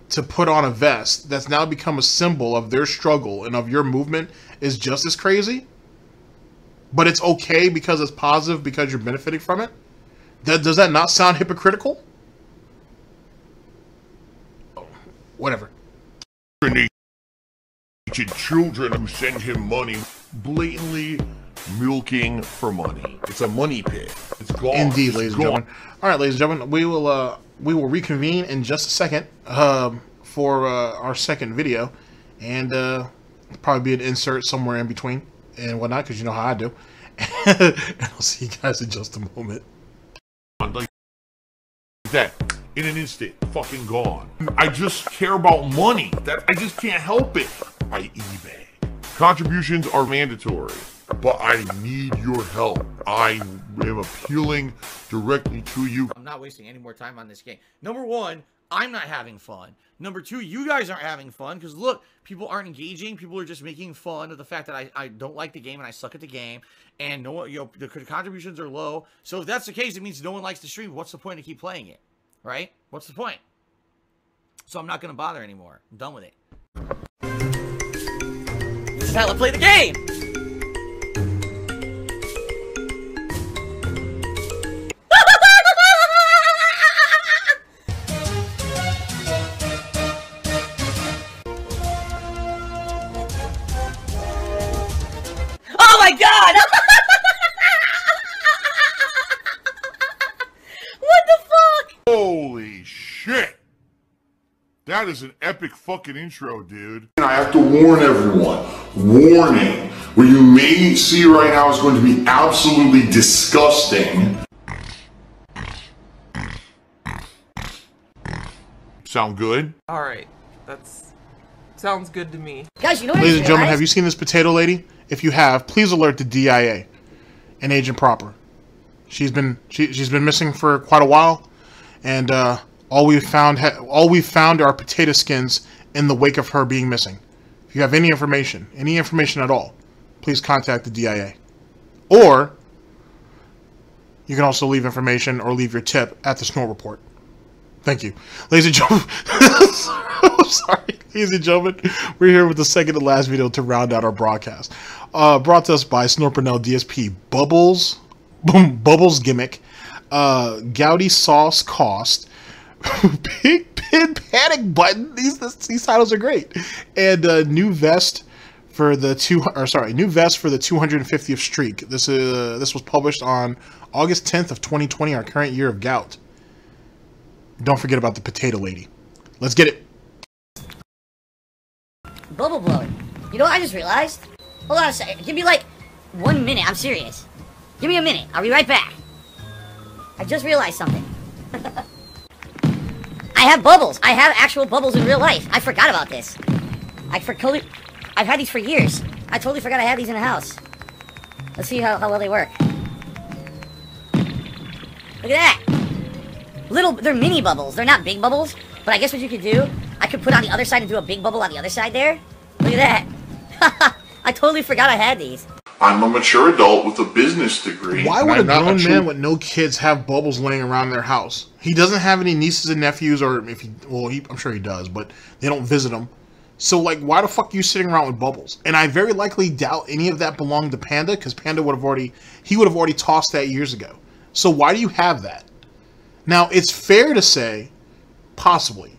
to put on a vest that's now become a symbol of their struggle and of your movement is just as crazy. But it's okay because it's positive because you're benefiting from it? Does that not sound hypocritical? Whatever. children who send him money, blatantly milking for money. It's a money pit. It's gone. Indeed, ladies and gentlemen. All right, ladies and gentlemen, we will reconvene in just a second for our second video, and probably be an insert somewhere in between and whatnot, because you know how I do. And I'll see you guys in just a moment. Like that, in an instant, fucking gone. I just care about money. That I just can't help it. I eBay. Contributions are mandatory, but I need your help. I am appealing directly to you. I'm not wasting any more time on this game. Number one, I'm not having fun. Number two, you guys aren't having fun, because look, people aren't engaging. People are just making fun of the fact that I don't like the game and I suck at the game, and no one, the contributions are low. So if that's the case, it means no one likes the stream. What's the point to keep playing it, right? What's the point? So I'm not going to bother anymore. I'm done with it. This is how I play the game! Oh my god! What the fuck? Holy shit! That is an epic fucking intro, dude. And I have to warn everyone. Warning. What you may see right now is going to be absolutely disgusting. Sound good? Alright, sounds good to me. Guys, you know what Ladies I and gentlemen, realized? have you seen this potato lady? If you have, please alert the DIA and Agent Proper. She's been missing for quite a while, and all we found are potato skins in the wake of her being missing. If you have any information at all, please contact the DIA. Or you can also leave information or leave your tip at the Snort Report. Thank you. Ladies and gentlemen, I'm sorry. Ladies and gentlemen, we're here with the second to last video to round out our broadcast. Brought to us by Burnell DSP Bubbles, Gimmick, Gouty Sauce Cost, Pigpen Panic Button. These titles are great. And new vest for the 250th streak. This was published on August 10th of 2020, our current year of gout. Don't forget about the potato lady. Let's get it. Bubble blower. You know what I just realized? Hold on a second. Give me like 1 minute. I'm serious. Give me a minute. I'll be right back. I just realized something. I have bubbles. I have actual bubbles in real life. I forgot about this. I've had these for years. I totally forgot I had these in the house. Let's see how well they work. Look at that. They're mini bubbles. They're not big bubbles. But I guess what you could do, I could put on the other side and do a big bubble on the other side there. Look at that. I totally forgot I had these. I'm a mature adult with a business degree. Why would a grown man with no kids have bubbles laying around their house? He doesn't have any nieces and nephews, or if he, well, I'm sure he does, but they don't visit him. So, like, why the fuck are you sitting around with bubbles? And I very likely doubt any of that belonged to Panda, because Panda would have already tossed that years ago. So why do you have that? Now, it's fair to say, possibly,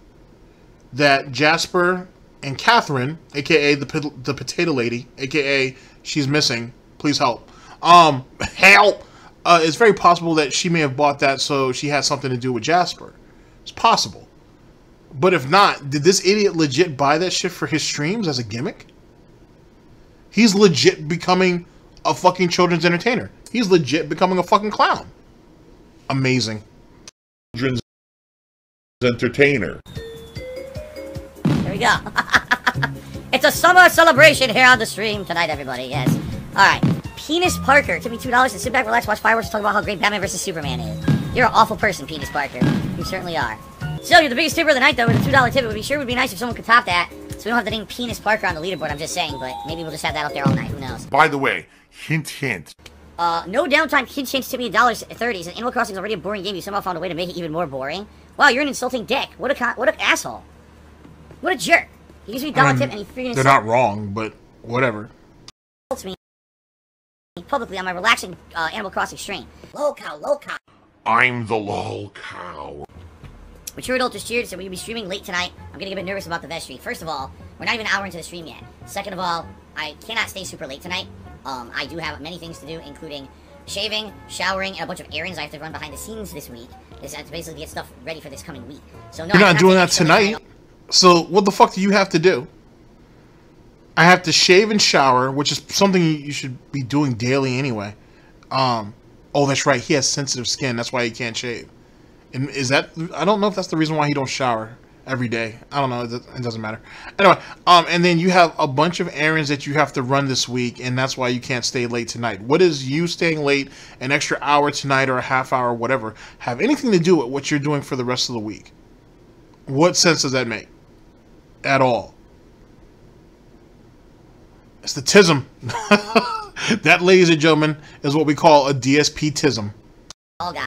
that Jasper and Catherine, aka the potato lady, aka she's missing, please help. Help! It's very possible that she may have bought that so she had something to do with Jasper. It's possible. But if not, did this idiot legit buy that shit for his streams as a gimmick? He's legit becoming a fucking children's entertainer. He's legit becoming a fucking clown. Amazing. Children's entertainer. There we go. It's a summer celebration here on the stream tonight, everybody. Yes. Alright. Penis Parker took me $2 to sit back, relax, watch fireworks, and talk about how great Batman vs. Superman is. You're an awful person, Penis Parker. You certainly are. So, you're the biggest tipper of the night, though, with a $2 tip. It would be nice if someone could top that, so we don't have the name Penis Parker on the leaderboard, I'm just saying, but maybe we'll just have that up there all night, who knows. By the way, hint, hint. No downtime, Kid Change tipped me $1.30, and Animal Crossing is already a boring game. You somehow found a way to make it even more boring. Wow, you're an insulting dick. What an asshole. What a jerk. He gives me $1 tip and he freaking they're not wrong, but whatever. insults me publicly on my relaxing Animal Crossing stream. Lol cow, lol cow. I'm the lol cow. Mature Adult just cheered, said we will be streaming late tonight. I'm getting a bit nervous about the vest streak. First of all, we're not even an hour into the stream yet. Second of all, I cannot stay super late tonight. I do have many things to do, including shaving, showering, and a bunch of errands I have to run behind the scenes this week. This to basically get stuff ready for this coming week. So no, you're not doing that tonight. So what the fuck do you have to do? I have to shave and shower, which is something you should be doing daily anyway. Oh, that's right. He has sensitive skin. That's why he can't shave. And is that? I don't know if that's the reason why he don't shower every day. I don't know. It doesn't matter. Anyway, and then you have a bunch of errands that you have to run this week, and that's why you can't stay late tonight. What is you staying late an extra hour tonight or a half hour, or whatever, have anything to do with what you're doing for the rest of the week? What sense does that make? At all. It's the tism. That, ladies and gentlemen, is what we call a DSP-tism. All guys.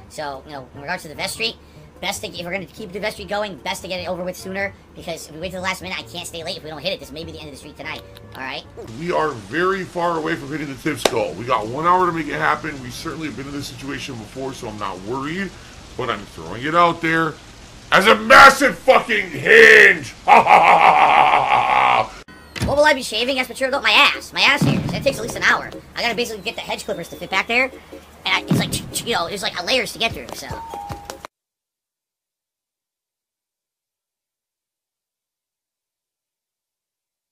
So, you know, in regards to the vestry, best to, if we're going to keep the vestry going, best to get it over with sooner, because if we wait till the last minute, I can't stay late. If we don't hit it, this may be the end of the streak tonight. Alright? We are very far away from hitting the tip skull. We got 1 hour to make it happen. We certainly have been in this situation before, so I'm not worried. But I'm throwing it out there as a massive fucking hinge! Ha ha ha ha ha! What will I be shaving? That's material, my ass. My ass hairs. That takes at least an hour. I gotta basically get the hedge clippers to fit back there. And it's like, you know, there's like layers to get through, so.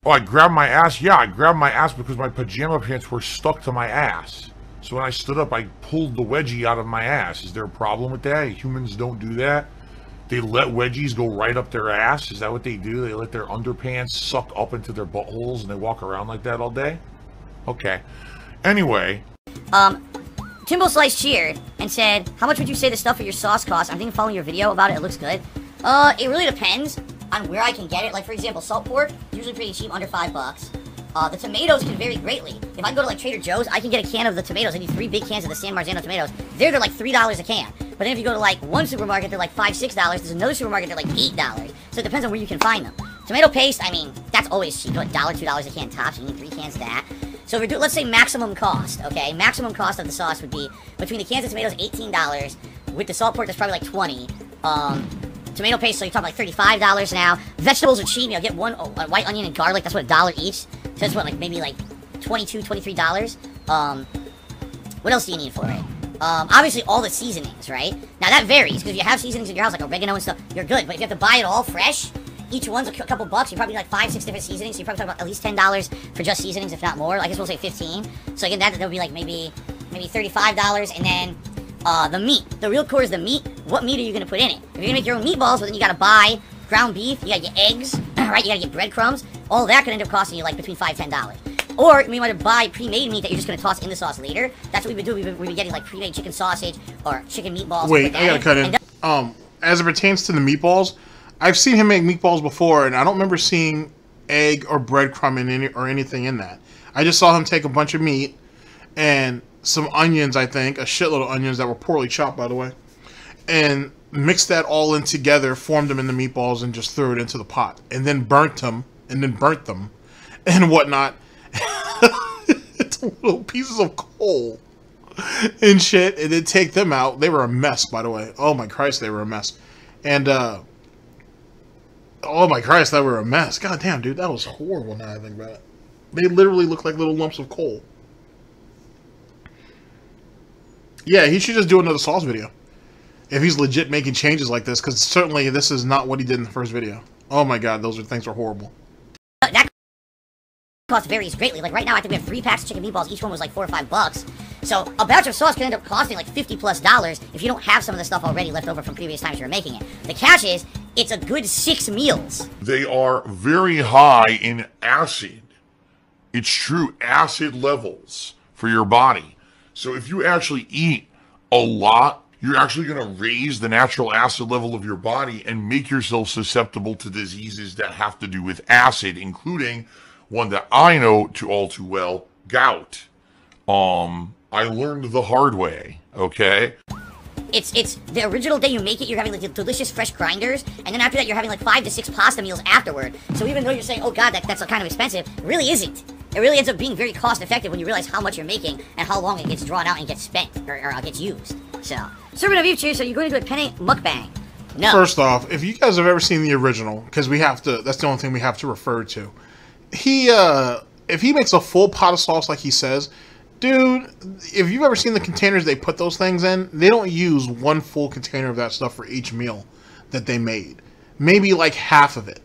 Oh, I grabbed my ass? Yeah, I grabbed my ass because my pajama pants were stuck to my ass. So when I stood up, I pulled the wedgie out of my ass. Is there a problem with that? Humans don't do that. They let wedgies go right up their ass? Is that what they do? They let their underpants suck up into their buttholes and they walk around like that all day? Okay. Anyway. Timbo Slice cheered and said, how much would you say the stuff for your sauce costs? I'm thinking following your video about it, it looks good. It really depends on where I can get it. Like, for example, salt pork, usually pretty cheap, under $5. The tomatoes can vary greatly. If I go to, like, Trader Joe's, I can get a can of the tomatoes. I need 3 big cans of the San Marzano tomatoes. They're like $3 a can. But then if you go to, like, one supermarket, they're like $5, $6. There's another supermarket, they're like $8. So it depends on where you can find them. Tomato paste, I mean, that's always cheap. $1, $2 a can tops. You need 3 cans of that. So if we're doing, let's say maximum cost, okay? Maximum cost of the sauce would be, between the cans of tomatoes, $18. With the salt pork, that's probably like $20. Tomato paste, so you're talking like $35 now. Vegetables are cheap. You'll get one white onion and garlic. That's what, $1 each. So that's what, like maybe like $22, $23. What else do you need for it? Obviously all the seasonings, right? Now that varies, because if you have seasonings in your house, like oregano and stuff, you're good. But if you have to buy it all fresh, each one's a couple bucks. You probably need like 5, 6 different seasonings. So you're probably talking about at least $10 for just seasonings, if not more. I guess we'll say 15. So again, that would be like maybe $35, and then the meat. The real core is the meat. What meat are you going to put in it? If you're going to make your own meatballs, well, then you got to buy ground beef, you got to get eggs, right? You got to get breadcrumbs. All that could end up costing you like between $5 and $10. Or you might buy pre-made meat that you're just going to toss in the sauce later. That's what we've been doing. We've been getting like pre-made chicken sausage or chicken meatballs. Wait, I gotta cut in. As it pertains to the meatballs, I've seen him make meatballs before, and I don't remember seeing egg or breadcrumb in any or anything in that. I just saw him take a bunch of meat and some onions, I think, a shitload of onions that were poorly chopped, by the way, and mix that all in together, formed them into meatballs, and just threw it into the pot, and then burnt them, and whatnot. It's little pieces of coal and shit, and then take them out. They were a mess, by the way. Oh my Christ, they were a mess. And oh my Christ, they were a mess. God damn, dude, that was horrible. Now I think about it, they literally look like little lumps of coal. Yeah, he should just do another sauce video if he's legit making changes like this, because certainly this is not what he did in the first video. Oh my God, those things are horrible. That cost varies greatly. Like right now, I think we have 3 packs of chicken meatballs. Each one was like $4 or $5. So a batch of sauce can end up costing like $50+ if you don't have some of the stuff already left over from previous times you were making it. The catch is, it's a good 6 meals. They are very high in acid. It's true, acid levels for your body. So if you actually eat a lot, you're actually going to raise the natural acid level of your body and make yourself susceptible to diseases that have to do with acid, including one that I know all too well, gout. I learned the hard way, okay? It's the original day you make it, you're having like delicious fresh grinders, and then after that you're having like 5 to 6 pasta meals afterward. So even though you're saying, oh God, that's kind of expensive, it really isn't. It really ends up being very cost effective when you realize how much you're making and how long it gets drawn out and gets spent, or gets used. So, Servant of you, cheers, so you're going to do a penne mukbang. No. First off, if you guys have ever seen the original, because we have to, that's the only thing we have to refer to. If he makes a full pot of sauce like he says, dude, if you've ever seen the containers they put those things in, they don't use one full container of that stuff for each meal that they made. Maybe like half of it.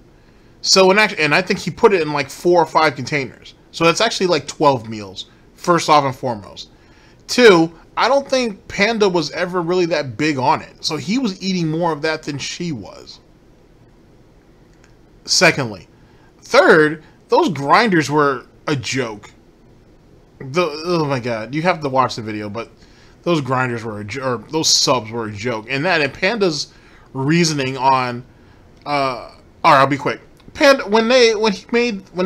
So, and I think he put it in like 4 or 5 containers. So that's actually like 12 meals, first off and foremost. 2, I don't think Panda was ever really that big on it. So he was eating more of that than she was. Secondly. Third, those grinders were a joke. Oh my god, you have to watch the video, but those grinders were or those subs were a joke. And Panda's reasoning on alright, I'll be quick. Panda, when they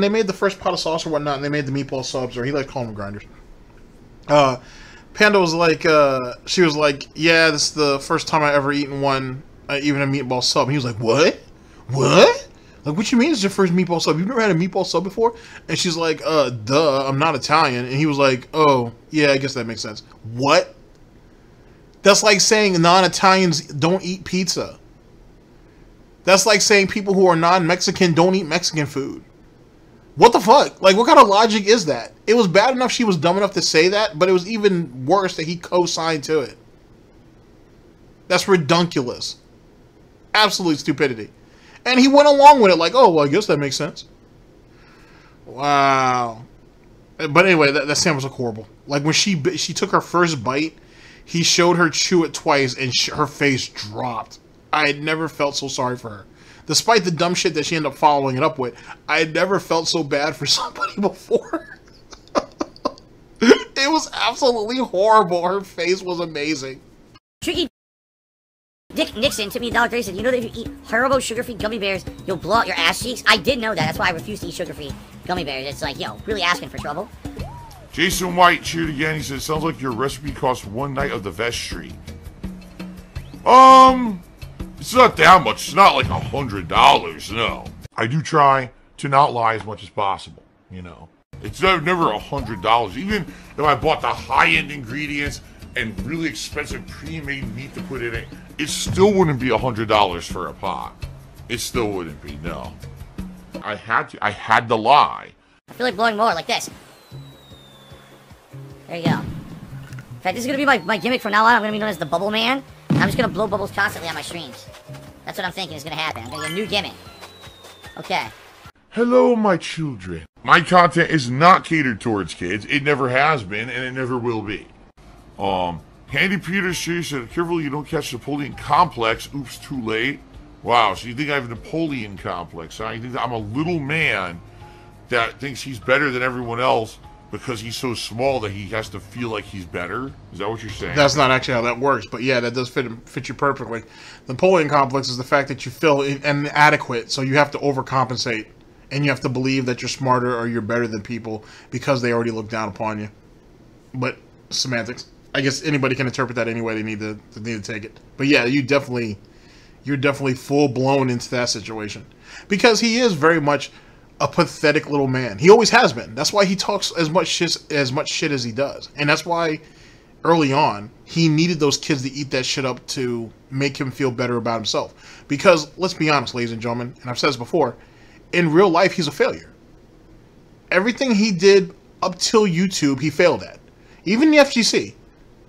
made the first pot of sauce or whatnot, and they made the meatball subs, or he likes calling them grinders. Panda was like, she was like, yeah, this is the first time I ever eaten one, even a meatball sub. And he was like, what? What? Like, what you mean it's your first meatball sub? You've never had a meatball sub before? And she's like, duh, I'm not Italian. And he was like, oh, yeah, I guess that makes sense. What? That's like saying non-Italians don't eat pizza. That's like saying people who are non-Mexican don't eat Mexican food. What the fuck? Like, what kind of logic is that? It was bad enough she was dumb enough to say that, but it was even worse that he co-signed to it. That's redunculous. Absolute stupidity. And he went along with it like, oh, well, I guess that makes sense. Wow. But anyway, that sandwich was horrible. Like, when she took her first bite, he showed her chew it twice, and her face dropped. I had never felt so sorry for her. Despite the dumb shit that she ended up following it up with, I had never felt so bad for somebody before. It was absolutely horrible. Her face was amazing. Tricky Dick Nixon took me $1.30 and said, you know that if you eat Haribo sugar-free gummy bears, you'll blow out your ass cheeks? I did know that. That's why I refuse to eat sugar-free gummy bears. It's like, really asking for trouble. Jason White cheered again. He said, sounds like your recipe costs 1 night of the vestry. It's not that much. It's not like $100, no. I do try to not lie as much as possible, It's never $100. Even if I bought the high-end ingredients and really expensive pre-made meat to put in it, it still wouldn't be $100 for a pot. It still wouldn't be, no. I had to lie. I feel like blowing more like this. There you go. In fact, this is going to be my gimmick from now on. I'm going to be known as the Bubble Man. I'm just going to blow bubbles constantly on my streams. That's what I'm thinking is going to happen. I'm going to get a new gimmick. Okay. Hello, my children. My content is not catered towards kids. It never has been, and it never will be. Handy Peter said, careful you don't catch Napoleon complex. Oops, too late. Wow, so you think I have a Napoleon complex, huh? You think that I'm a little man that thinks he's better than everyone else because he's so small that he has to feel like he's better? Is that what you're saying? That's not actually how that works, but yeah, that does fit you perfectly. The Napoleon complex is the fact that you feel inadequate, so you have to overcompensate, and you have to believe that you're smarter or you're better than people because they already look down upon you. But semantics. I guess anybody can interpret that any way they need to take it. But yeah, you're definitely full blown into that situation because he is very much a pathetic little man. He always has been. That's why he talks as much shit as he does, and that's why early on he needed those kids to eat that shit up to make him feel better about himself. Because let's be honest, ladies and gentlemen, and I've said this before, in real life he's a failure. Everything he did up till YouTube, he failed at. Even the FGC.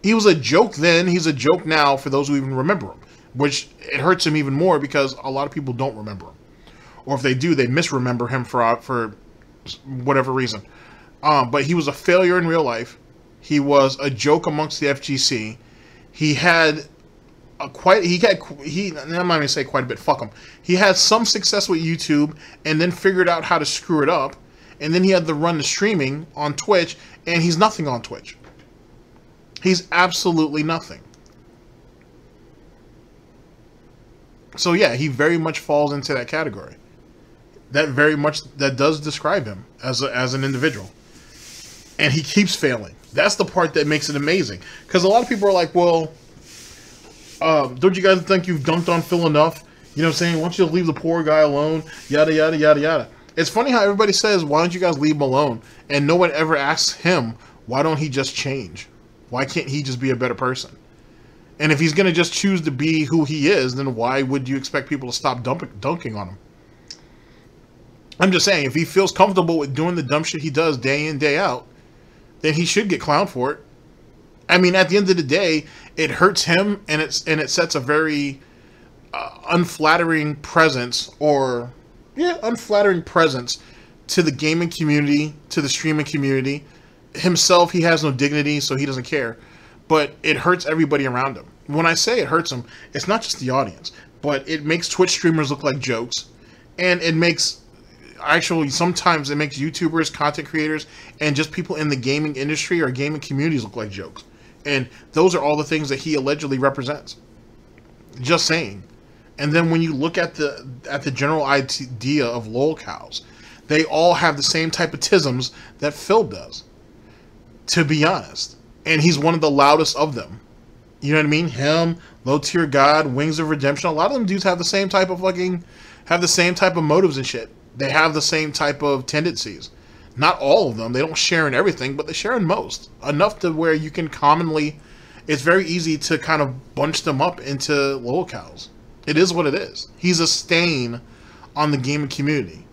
He was a joke then, he's a joke now for those who even remember him. Which, it hurts him even more because a lot of people don't remember him. Or if they do, they misremember him for whatever reason. But he was a failure in real life. He was a joke amongst the FGC. He had I'm not going to say quite a bit, fuck him. He had some success with YouTube and then figured out how to screw it up. And then he had to run the streaming on Twitch, and he's nothing on Twitch. He's absolutely nothing. So yeah, he very much falls into that category. That does describe him as an individual. And he keeps failing. That's the part that makes it amazing. Because a lot of people are like, well, don't you guys think you've dunked on Phil enough? You know what I'm saying? Why don't you leave the poor guy alone? Yada, yada, yada, yada. It's funny how everybody says, why don't you guys leave him alone? And no one ever asks him, why don't he just change? Why can't he just be a better person? And if he's going to just choose to be who he is, then why would you expect people to stop dunking on him? I'm just saying, if he feels comfortable with doing the dumb shit he does day in, day out, then he should get clowned for it. I mean, at the end of the day, it hurts him, and it sets a very unflattering presence, unflattering presence to the gaming community, to the streaming community. Himself, he has no dignity, so he doesn't care. But it hurts everybody around him. When I say it hurts him, it's not just the audience, but it makes Twitch streamers look like jokes, and it makes, actually, sometimes it makes YouTubers, content creators, and just people in the gaming industry or gaming communities look like jokes. And those are all the things that he allegedly represents. Just saying. And then when you look at the general idea of lolcows, they all have the same type of tisms that Phil does, to be honest. And he's one of the loudest of them. You know what I mean? Him, Low Tier God, Wings of Redemption. A lot of them dudes have the same type of motives and shit. They have the same type of tendencies. Not all of them. They don't share in everything, but they share in most. Enough to where you can commonly... It's very easy to kind of bunch them up into lolcows. It is what it is. He's a stain on the gaming community.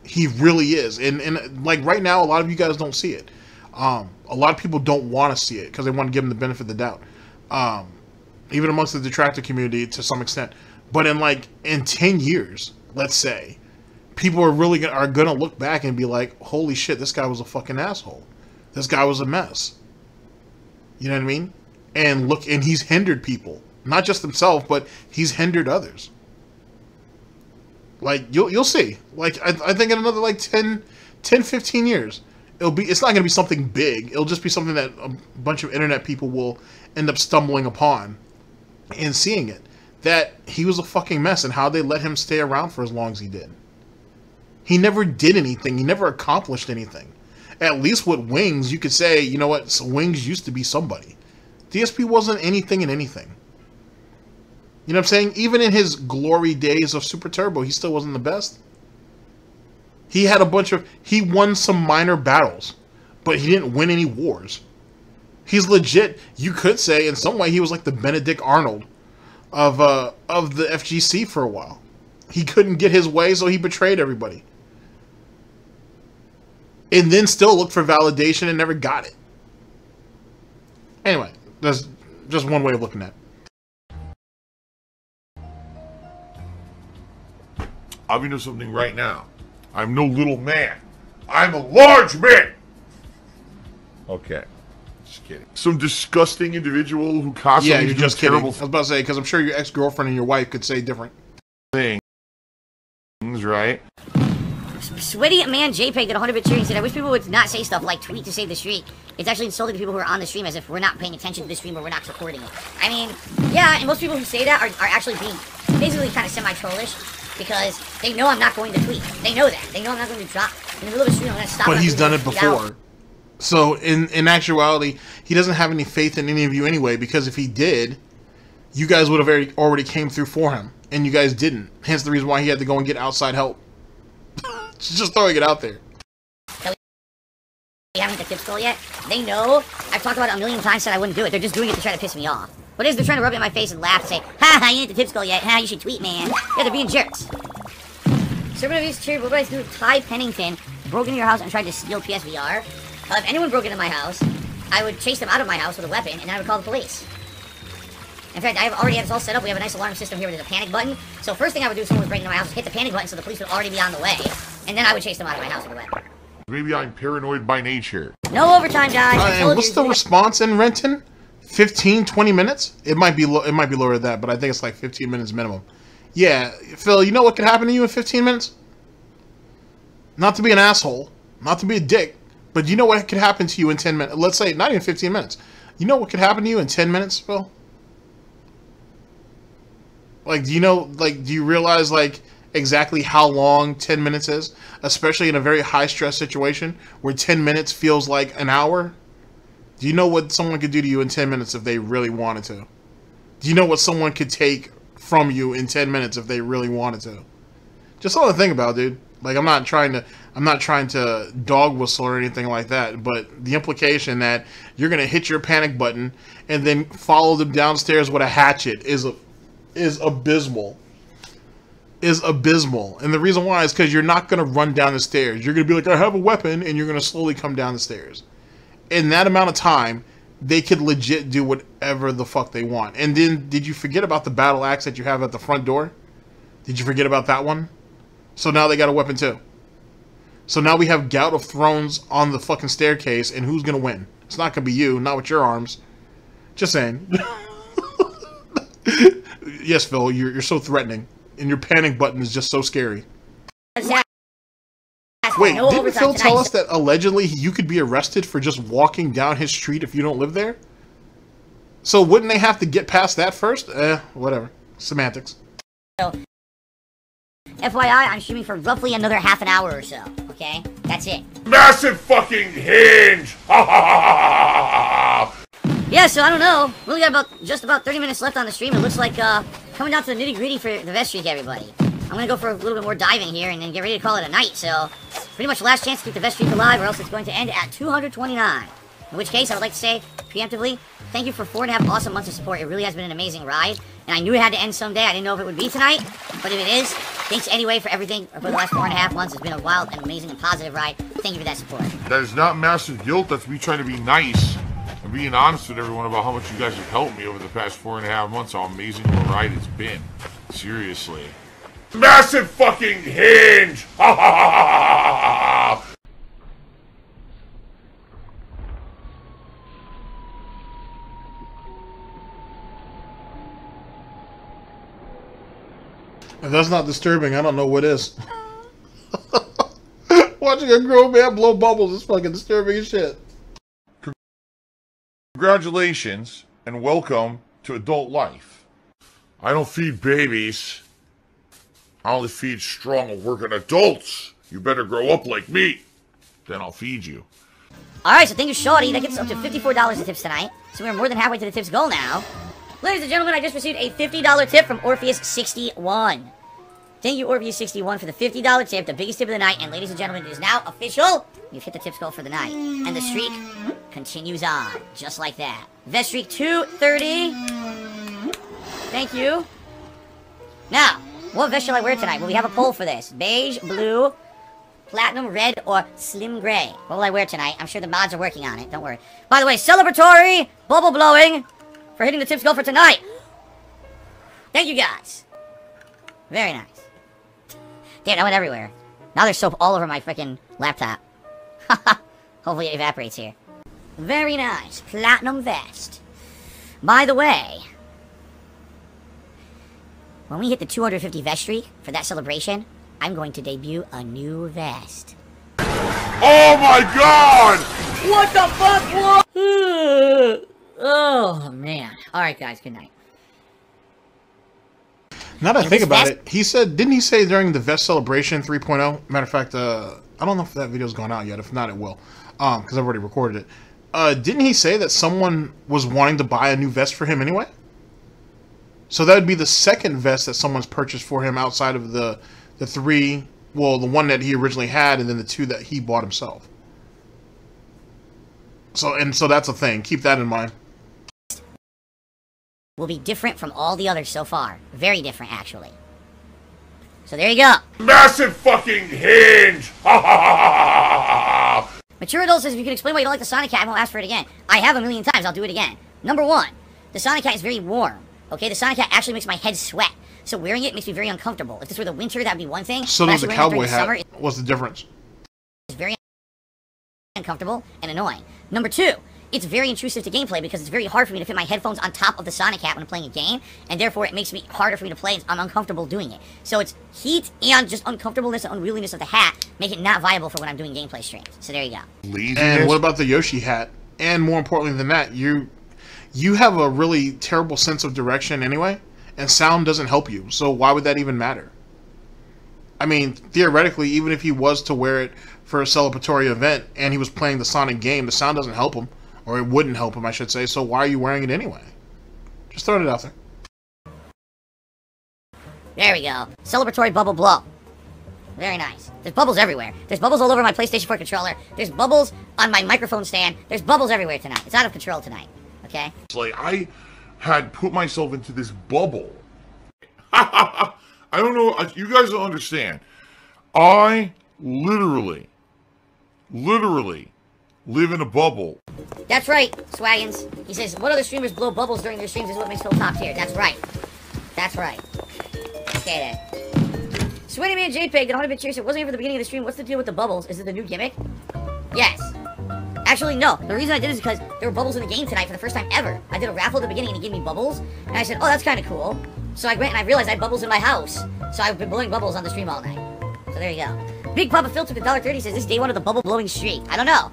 He really is. And like right now, a lot of you guys don't see it. A lot of people don't want to see it because they want to give him the benefit of the doubt. Even amongst the detractor community to some extent. But in 10 years, let's say, people are gonna look back and be like, holy shit, this guy was a fucking asshole. This guy was a mess. You know what I mean? And he's hindered people. Not just himself, but he's hindered others. Like, you'll see. Like, I think in another 10, 15 years, it's not gonna be something big. It'll just be something that a bunch of internet people will end up stumbling upon and seeing it. That he was a fucking mess, and how they let him stay around for as long as he did. He never did anything. He never accomplished anything. At least with Wings, you could say, you know what, so Wings used to be somebody. DSP wasn't anything in anything. You know what I'm saying? Even in his glory days of Super Turbo, he still wasn't the best. He had he won some minor battles, but he didn't win any wars. He's legit, you could say, in some way, he was like the Benedict Arnold of the FGC for a while. He couldn't get his way, so he betrayed everybody. And then still looked for validation and never got it. Anyway, that's just one way of looking at it. I'll be doing something right now. I'm no little man. I'm a large man. Okay. Just kidding. Some disgusting individual who constantly you're just kidding. I terrible was about to say, because I'm sure your ex-girlfriend and your wife could say different things, right? Sweaty Man JPEG did 100-bit cheering and said, I wish people would not say stuff like tweet to save the streak. It's actually insulting to people who are on the stream as if we're not paying attention to the stream or we're not recording it. I mean, yeah, and most people who say that are actually being basically kind of semi-trollish because they know I'm not going to tweet. They know that. They know I'm not going to drop in the middle of a stream. I'm going to stop. But he's done it before. So, in actuality, he doesn't have any faith in any of you anyway, because if he did, you guys would have already came through for him, and you guys didn't. Hence the reason why he had to go and get outside help. Just throwing it out there. We haven't hit the tip skull yet. They know. I've talked about it a million times, said I wouldn't do it. They're just doing it to try to piss me off. What is? They're trying to rub it in my face and laugh and say, ha ha, you hit the tip skull yet. Ha, you should tweet, man. Yeah, they're being jerks. Servant of these cheered, what would I do? Ty Pennington broke into your house and tried to steal PSVR. If anyone broke into my house, I would chase them out of my house with a weapon, and then I would call the police. In fact, I already have this all set up. We have a nice alarm system here with a panic button. So first thing I would do if someone was breaking into my house is hit the panic button so the police would already be on the way. And then I would chase them out of my house with a weapon. Maybe I'm paranoid by nature. No overtime, guys. And what's the response in Renton? 15, 20 minutes? It might be lower than that, but I think it's like 15 minutes minimum. Yeah, Phil, you know what could happen to you in 15 minutes? Not to be an asshole, not to be a dick, but you know what could happen to you in 10 minutes? Let's say, not even 15 minutes. You know what could happen to you in 10 minutes, Phil? Like, do you realize, like, exactly how long 10 minutes is? Especially in a very high-stress situation where 10 minutes feels like an hour? Do you know what someone could do to you in 10 minutes if they really wanted to? Do you know what someone could take from you in 10 minutes if they really wanted to? Just something to think about, dude. Like, I'm not trying I'm not trying to dog whistle or anything like that, but the implication that you're going to hit your panic button and then follow them downstairs with a hatchet is abysmal. Is abysmal. And the reason why is because you're not going to run down the stairs. You're going to be like, I have a weapon, and you're going to slowly come down the stairs. In that amount of time, they could legit do whatever the fuck they want. And then, did you forget about the battle axe that you have at the front door? Did you forget about that one? So now they got a weapon too. So now we have Gout of Thrones on the fucking staircase, and who's gonna win? It's not gonna be you, not with your arms. Just saying. Yes, Phil, you're so threatening. And your panic button is just so scary. Wait, didn't Phil tell us that allegedly you could be arrested for just walking down his street if you don't live there? So wouldn't they have to get past that first? Whatever. Semantics. So, FYI, I'm streaming for roughly another half an hour or so, okay? That's it. Massive fucking hinge! Yeah, so I don't know. We only got just about 30 minutes left on the stream. It looks like coming down to the nitty-gritty for the vest streak, everybody. I'm gonna go for a little bit more diving here and then get ready to call it a night, so pretty much last chance to keep the vest streak alive, or else it's going to end at 229. In which case, I would like to say, preemptively, thank you for 4.5 awesome months of support. It really has been an amazing ride, and I knew it had to end someday. I didn't know if it would be tonight, but if it is, thanks anyway for everything for the last 4.5 months. It's been a wild and amazing and positive ride. Thank you for that support. That is not massive guilt. That's me trying to be nice and being honest with everyone about how much you guys have helped me over the past 4.5 months, how amazing of a ride it's been. Seriously. Massive fucking hinge! If that's not disturbing, I don't know what is. Watching a grown man blow bubbles is fucking disturbing as shit. Congratulations and welcome to adult life. I don't feed babies. I only feed strong and working adults. You better grow up like me. Then I'll feed you. Alright, so thank you, Shorty. That gets us up to $54 in tips tonight. So we're more than halfway to the tips goal now. Ladies and gentlemen, I just received a $50 tip from Orpheus61. Thank you, Orpheus61, for the $50 tip, the biggest tip of the night. And ladies and gentlemen, it is now official. You've hit the tips goal for the night. And the streak continues on, just like that. Vest streak 230. Thank you. Now, what vest shall I wear tonight? Well, we have a poll for this. Beige, blue, platinum, red, or slim gray. What will I wear tonight? I'm sure the mods are working on it. Don't worry. By the way, celebratory bubble blowing for hitting the tips goal for tonight. Thank you, guys. Very nice. Damn, I went everywhere. Now there's soap all over my freaking laptop. Hopefully it evaporates here. Very nice. Platinum vest. By the way, when we hit the 250 vest streak for that celebration, I'm going to debut a new vest. Oh my god! What the fuck? What? Oh, man. Alright, guys. Good night. Now that I think about it, he said, didn't he say during the vest celebration 3.0? Matter of fact, I don't know if that video's gone out yet. If not, it will. Because I've already recorded it. Didn't he say that someone was wanting to buy a new vest for him anyway? So that would be the second vest that someone's purchased for him outside of the three, well, the one that he originally had, and then the two that he bought himself. So that's a thing. Keep that in mind. Will be different from all the others so far. Very different, actually. So there you go. Massive fucking hinge! Mature Adult says, if you can explain why you don't like the Sonic Cat, I won't ask for it again. I have a million times. I'll do it again. Number one, the Sonic Cat is very warm. Okay, the Sonic Hat actually makes my head sweat. So wearing it makes me very uncomfortable. If this were the winter, that would be one thing. So does the cowboy hat. What's the difference? It's very uncomfortable and annoying. Number two, it's very intrusive to gameplay because it's very hard for me to fit my headphones on top of the Sonic Hat when I'm playing a game, and therefore it makes me harder for me to play. I'm uncomfortable doing it. So it's heat and just uncomfortableness and unwieldiness of the hat make it not viable for when I'm doing gameplay streams. So there you go. Laziness. And what about the Yoshi hat? And more importantly than that, you have a really terrible sense of direction anyway, and sound doesn't help you. So why would that even matter? I mean, theoretically, even if he was to wear it for a celebratory event and he was playing the Sonic game, the sound doesn't help him. Or it wouldn't help him, I should say. So why are you wearing it anyway? Just throwing it out there. There we go. Celebratory bubble blow. Very nice. There's bubbles everywhere. There's bubbles all over my PlayStation 4 controller. There's bubbles on my microphone stand. There's bubbles everywhere tonight. It's out of control tonight. Okay? It's like I had put myself into this bubble. I don't know. You guys don't understand. I literally live in a bubble. That's right, Swaggins. He says, what other streamers blow bubbles during their streams is what makes Phil top tier. That's right. That's right. Okay, then. Swinnyman JPEG, did I want to be curious? It wasn't here for the beginning of the stream. What's the deal with the bubbles? Is it the new gimmick? Yes. Actually, no. The reason I did is because there were bubbles in the game tonight for the first time ever. I did a raffle at the beginning and he gave me bubbles. And I said, oh, that's kind of cool. So I went and I realized I had bubbles in my house. So I've been blowing bubbles on the stream all night. So there you go. Big Papa Filter with $1.30 says, this day one of the bubble blowing streak. I don't know.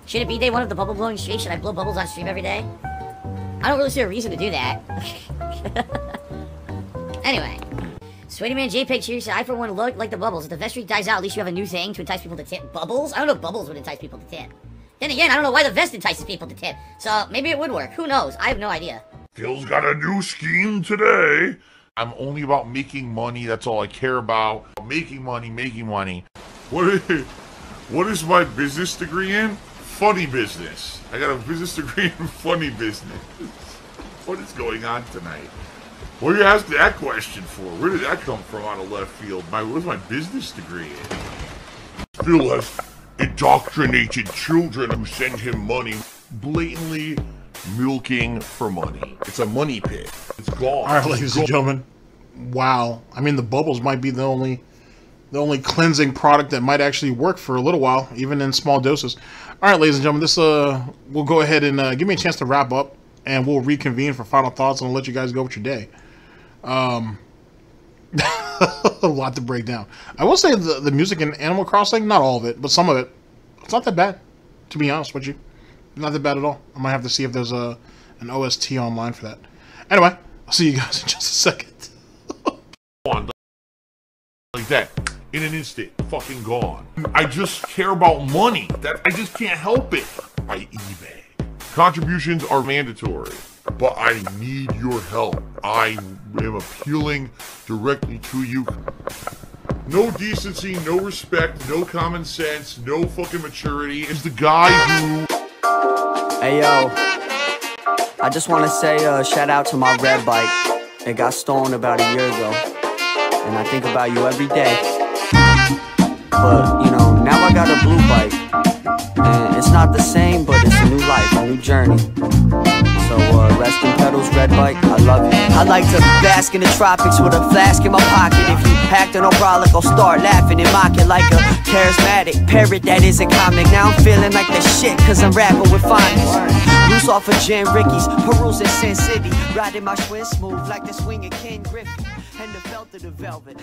Should it be day one of the bubble blowing streak? Should I blow bubbles on stream every day? I don't really see a reason to do that. Anyway. Sweatyman JPEG cheers said, I for one look like the bubbles. If the vest streak dies out, at least you have a new thing to entice people to tip. Bubbles? I don't know if bubbles would entice people to tip. Then again, I don't know why the vest entices people to tip. So maybe it would work. Who knows? I have no idea. Phil's got a new scheme today. I'm only about making money. That's all I care about. Making money, making money. What is my business degree in? Funny business. I got a business degree in funny business. What is going on tonight? What are you asking that question for? Where did that come from out of left field? What's my business degree in? Phil has indoctrinated children who send him money, blatantly milking for money. It's a money pit. It's gone. All right, ladies and gentlemen. Wow. I mean, the bubbles might be the only cleansing product that might actually work for a little while, even in small doses. All right, ladies and gentlemen, this we'll go ahead and give me a chance to wrap up, and we'll reconvene for final thoughts, and I'll let you guys go with your day. A lot to break down. I will say the music in Animal Crossing, not all of it, but some of it, it's not that bad, to be honest with you. Not that bad at all. I might have to see if there's an OST online for that. Anyway, I'll see you guys in just a second. Like that. In an instant. Fucking gone. I just care about money. I just can't help it. By eBay. Contributions are mandatory. But I need your help. I am appealing directly to you. No decency, no respect, no common sense, no fucking maturity. Is the guy who... Hey yo, I just want to say shout out to my red bike. It got stolen about a year ago, and I think about you every day. But you know, now I got a blue bike, and it's not the same, but it's a new life, a new journey. So rest in pedals, red bike, I love you. I like to bask in the tropics with a flask in my pocket. If you acting no brolic, I'll start laughing and mocking like a charismatic parrot that is a comic. Now I'm feeling like the shit, cause I'm rapping with finest. Loose off of Jan Ricky's, perusing Sin City, riding my Schwinn smooth like the swing of Ken Griffey. And the felt of the velvet.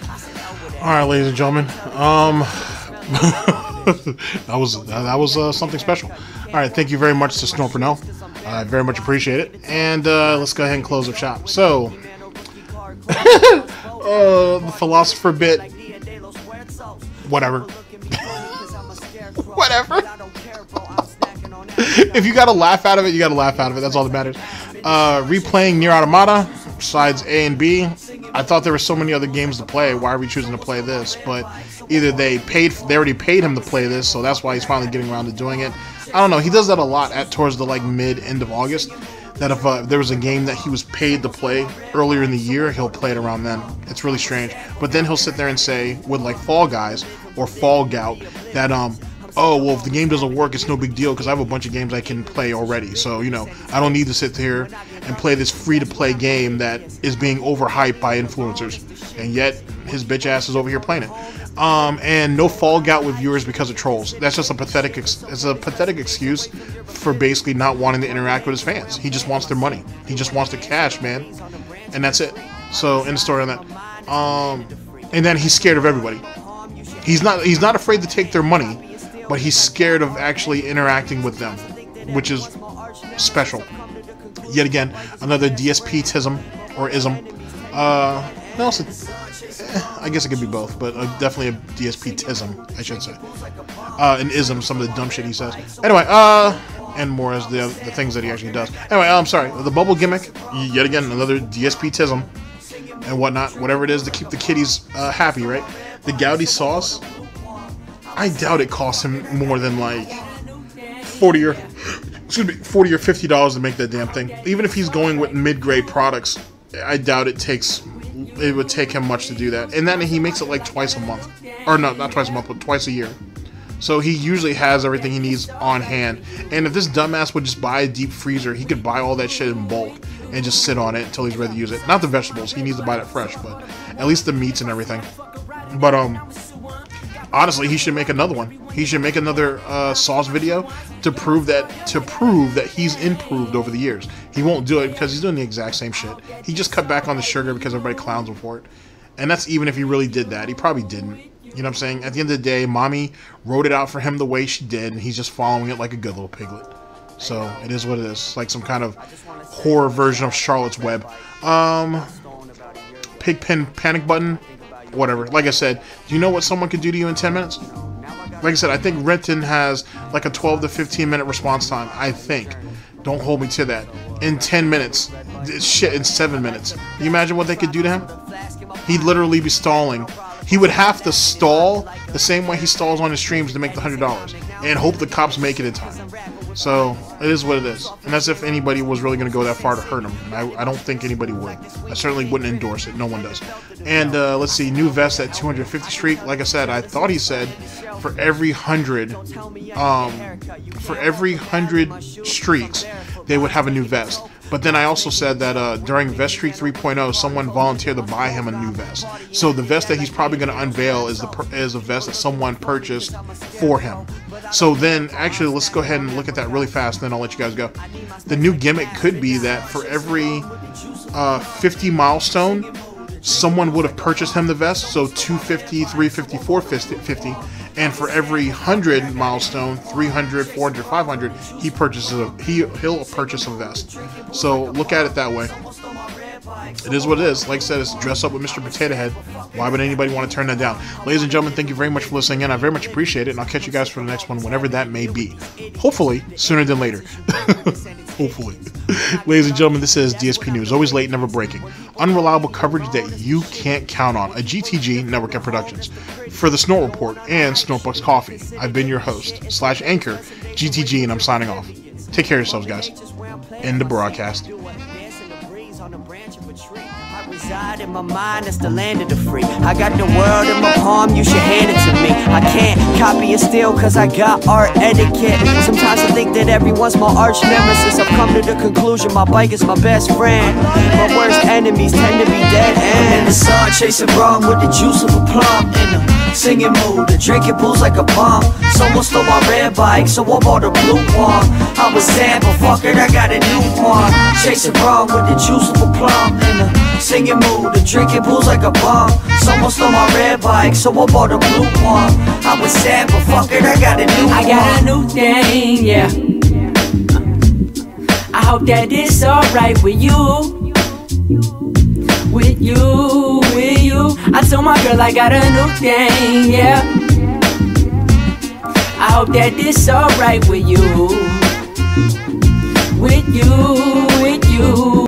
Alright, ladies and gentlemen. that was something special. Alright, thank you very much to Snort Burnell. I very much appreciate it. And let's go ahead and close the shop. So, the philosopher bit. Whatever. Whatever. If you gotta laugh out of it, you gotta laugh out of it. That's all that matters. Replaying N-automata, besides A and B. I thought there were so many other games to play. Why are we choosing to play this? But either they already paid him to play this, so that's why he's finally getting around to doing it. I don't know. He does that a lot towards the end of August. That if there was a game that he was paid to play earlier in the year, he'll play it around then. It's really strange. But then he'll sit there and say, with like Fall Guys or Fall Gout, that oh, well, if the game doesn't work, it's no big deal because I have a bunch of games I can play already. So, you know, I don't need to sit here and play this free-to-play game that is being overhyped by influencers. And yet, his bitch ass is over here playing it. And no Fall Gout with viewers because of trolls. That's just a pathetic excuse for basically not wanting to interact with his fans. He just wants their money. He just wants the cash, man. And that's it. So, end of story on that. And then he's scared of everybody. He's not afraid to take their money, but he's scared of actually interacting with them, which is special. Yet again, another DSP-tism or ism. No, I guess it could be both, but definitely a DSP-tism, I should say. An ism, some of the dumb shit he says. Anyway, and more as the things that he actually does. Anyway, I'm sorry. The bubble gimmick, yet again, another DSP-tism and whatnot, whatever it is to keep the kiddies happy, right? the gouty sauce, I doubt it costs him more than like $40 or $50 to make that damn thing. Even if he's going with mid-grade products, I doubt it would take him much to do that. And then he makes it like twice a month, or no, not twice a month, but twice a year. So he usually has everything he needs on hand. And if this dumbass would just buy a deep freezer, he could buy all that shit in bulk and just sit on it until he's ready to use it. Not the vegetables, he needs to buy that fresh, but at least the meats and everything. But honestly, he should make another one. He should make another sauce video to prove that he's improved over the years. He won't do it because he's doing the exact same shit. He just cut back on the sugar because everybody clowns him for it. And that's even if he really did that. He probably didn't. You know what I'm saying? At the end of the day, mommy wrote it out for him the way she did, and he's just following it like a good little piglet. So it is what it is. Like some kind of horror version of Charlotte's Web. Pigpen panic button. Whatever. Like I said, do you know what someone could do to you in 10 minutes? Like I said, I think Renton has like a 12 to 15 minute response time. I think. Don't hold me to that. In 10 minutes. Shit, in 7 minutes. Can you imagine what they could do to him? He'd literally be stalling. He would have to stall the same way he stalls on his streams to make the $100 and hope the cops make it in time. So it is what it is, and that's if anybody was really going to go that far to hurt him. And I don't think anybody would. I certainly wouldn't endorse it. No one does. And let's see, new vest at 250 streak. Like I said, I thought he said for every 100 streaks they would have a new vest. But then I also said that during Vest Streak 3.0, someone volunteered to buy him a new vest. So the vest that he's probably going to unveil is a vest that someone purchased for him. So then, actually, let's go ahead and look at that really fast, then I'll let you guys go. The new gimmick could be that for every 50 milestone, someone would have purchased him the vest. So 250, 350, 450. And for every 100 milestone, 300, 400, 500, he'll purchase a vest. So look at it that way. It is what it is. Like I said, it's dress up with Mr. Potato Head. Why would anybody want to turn that down? Ladies and gentlemen, thank you very much for listening in. I very much appreciate it, and I'll catch you guys for the next one, whenever that may be. Hopefully, sooner than later. Hopefully. Ladies and gentlemen, this is DSP News. Always late, never breaking. Unreliable coverage that you can't count on. A GTG Network of Productions. For the Snort Report and SNORTBUCKS Coffee, I've been your host, /anchor, GTG, and I'm signing off. Take care of yourselves, guys. End the broadcast. I reside in my mind, it's the land of the free. I got the world in my palm, you should hand it to me. I can't copy and steal cause I got art etiquette. Sometimes I think that everyone's my arch nemesis. I've come to the conclusion my bike is my best friend. My worst enemies tend to be dead ends. In the sun chasing rum with the juice of a plum. In the singing mood, the drinking booze like a bomb. Someone stole my red bike, so I bought a blue one. I was sad, but fuck it, I got a new one. Chasing rum with the juice of a plum. In the singing mood, the drinking booze like a bomb. Someone stole my red bike, so I bought a blue one. I was sad, but fuck it, I got a new one. I got a new thing, yeah. I hope that it's alright with you. With you, with you. I told my girl I got a new thing, yeah. I hope that it's alright with you. With you, with you.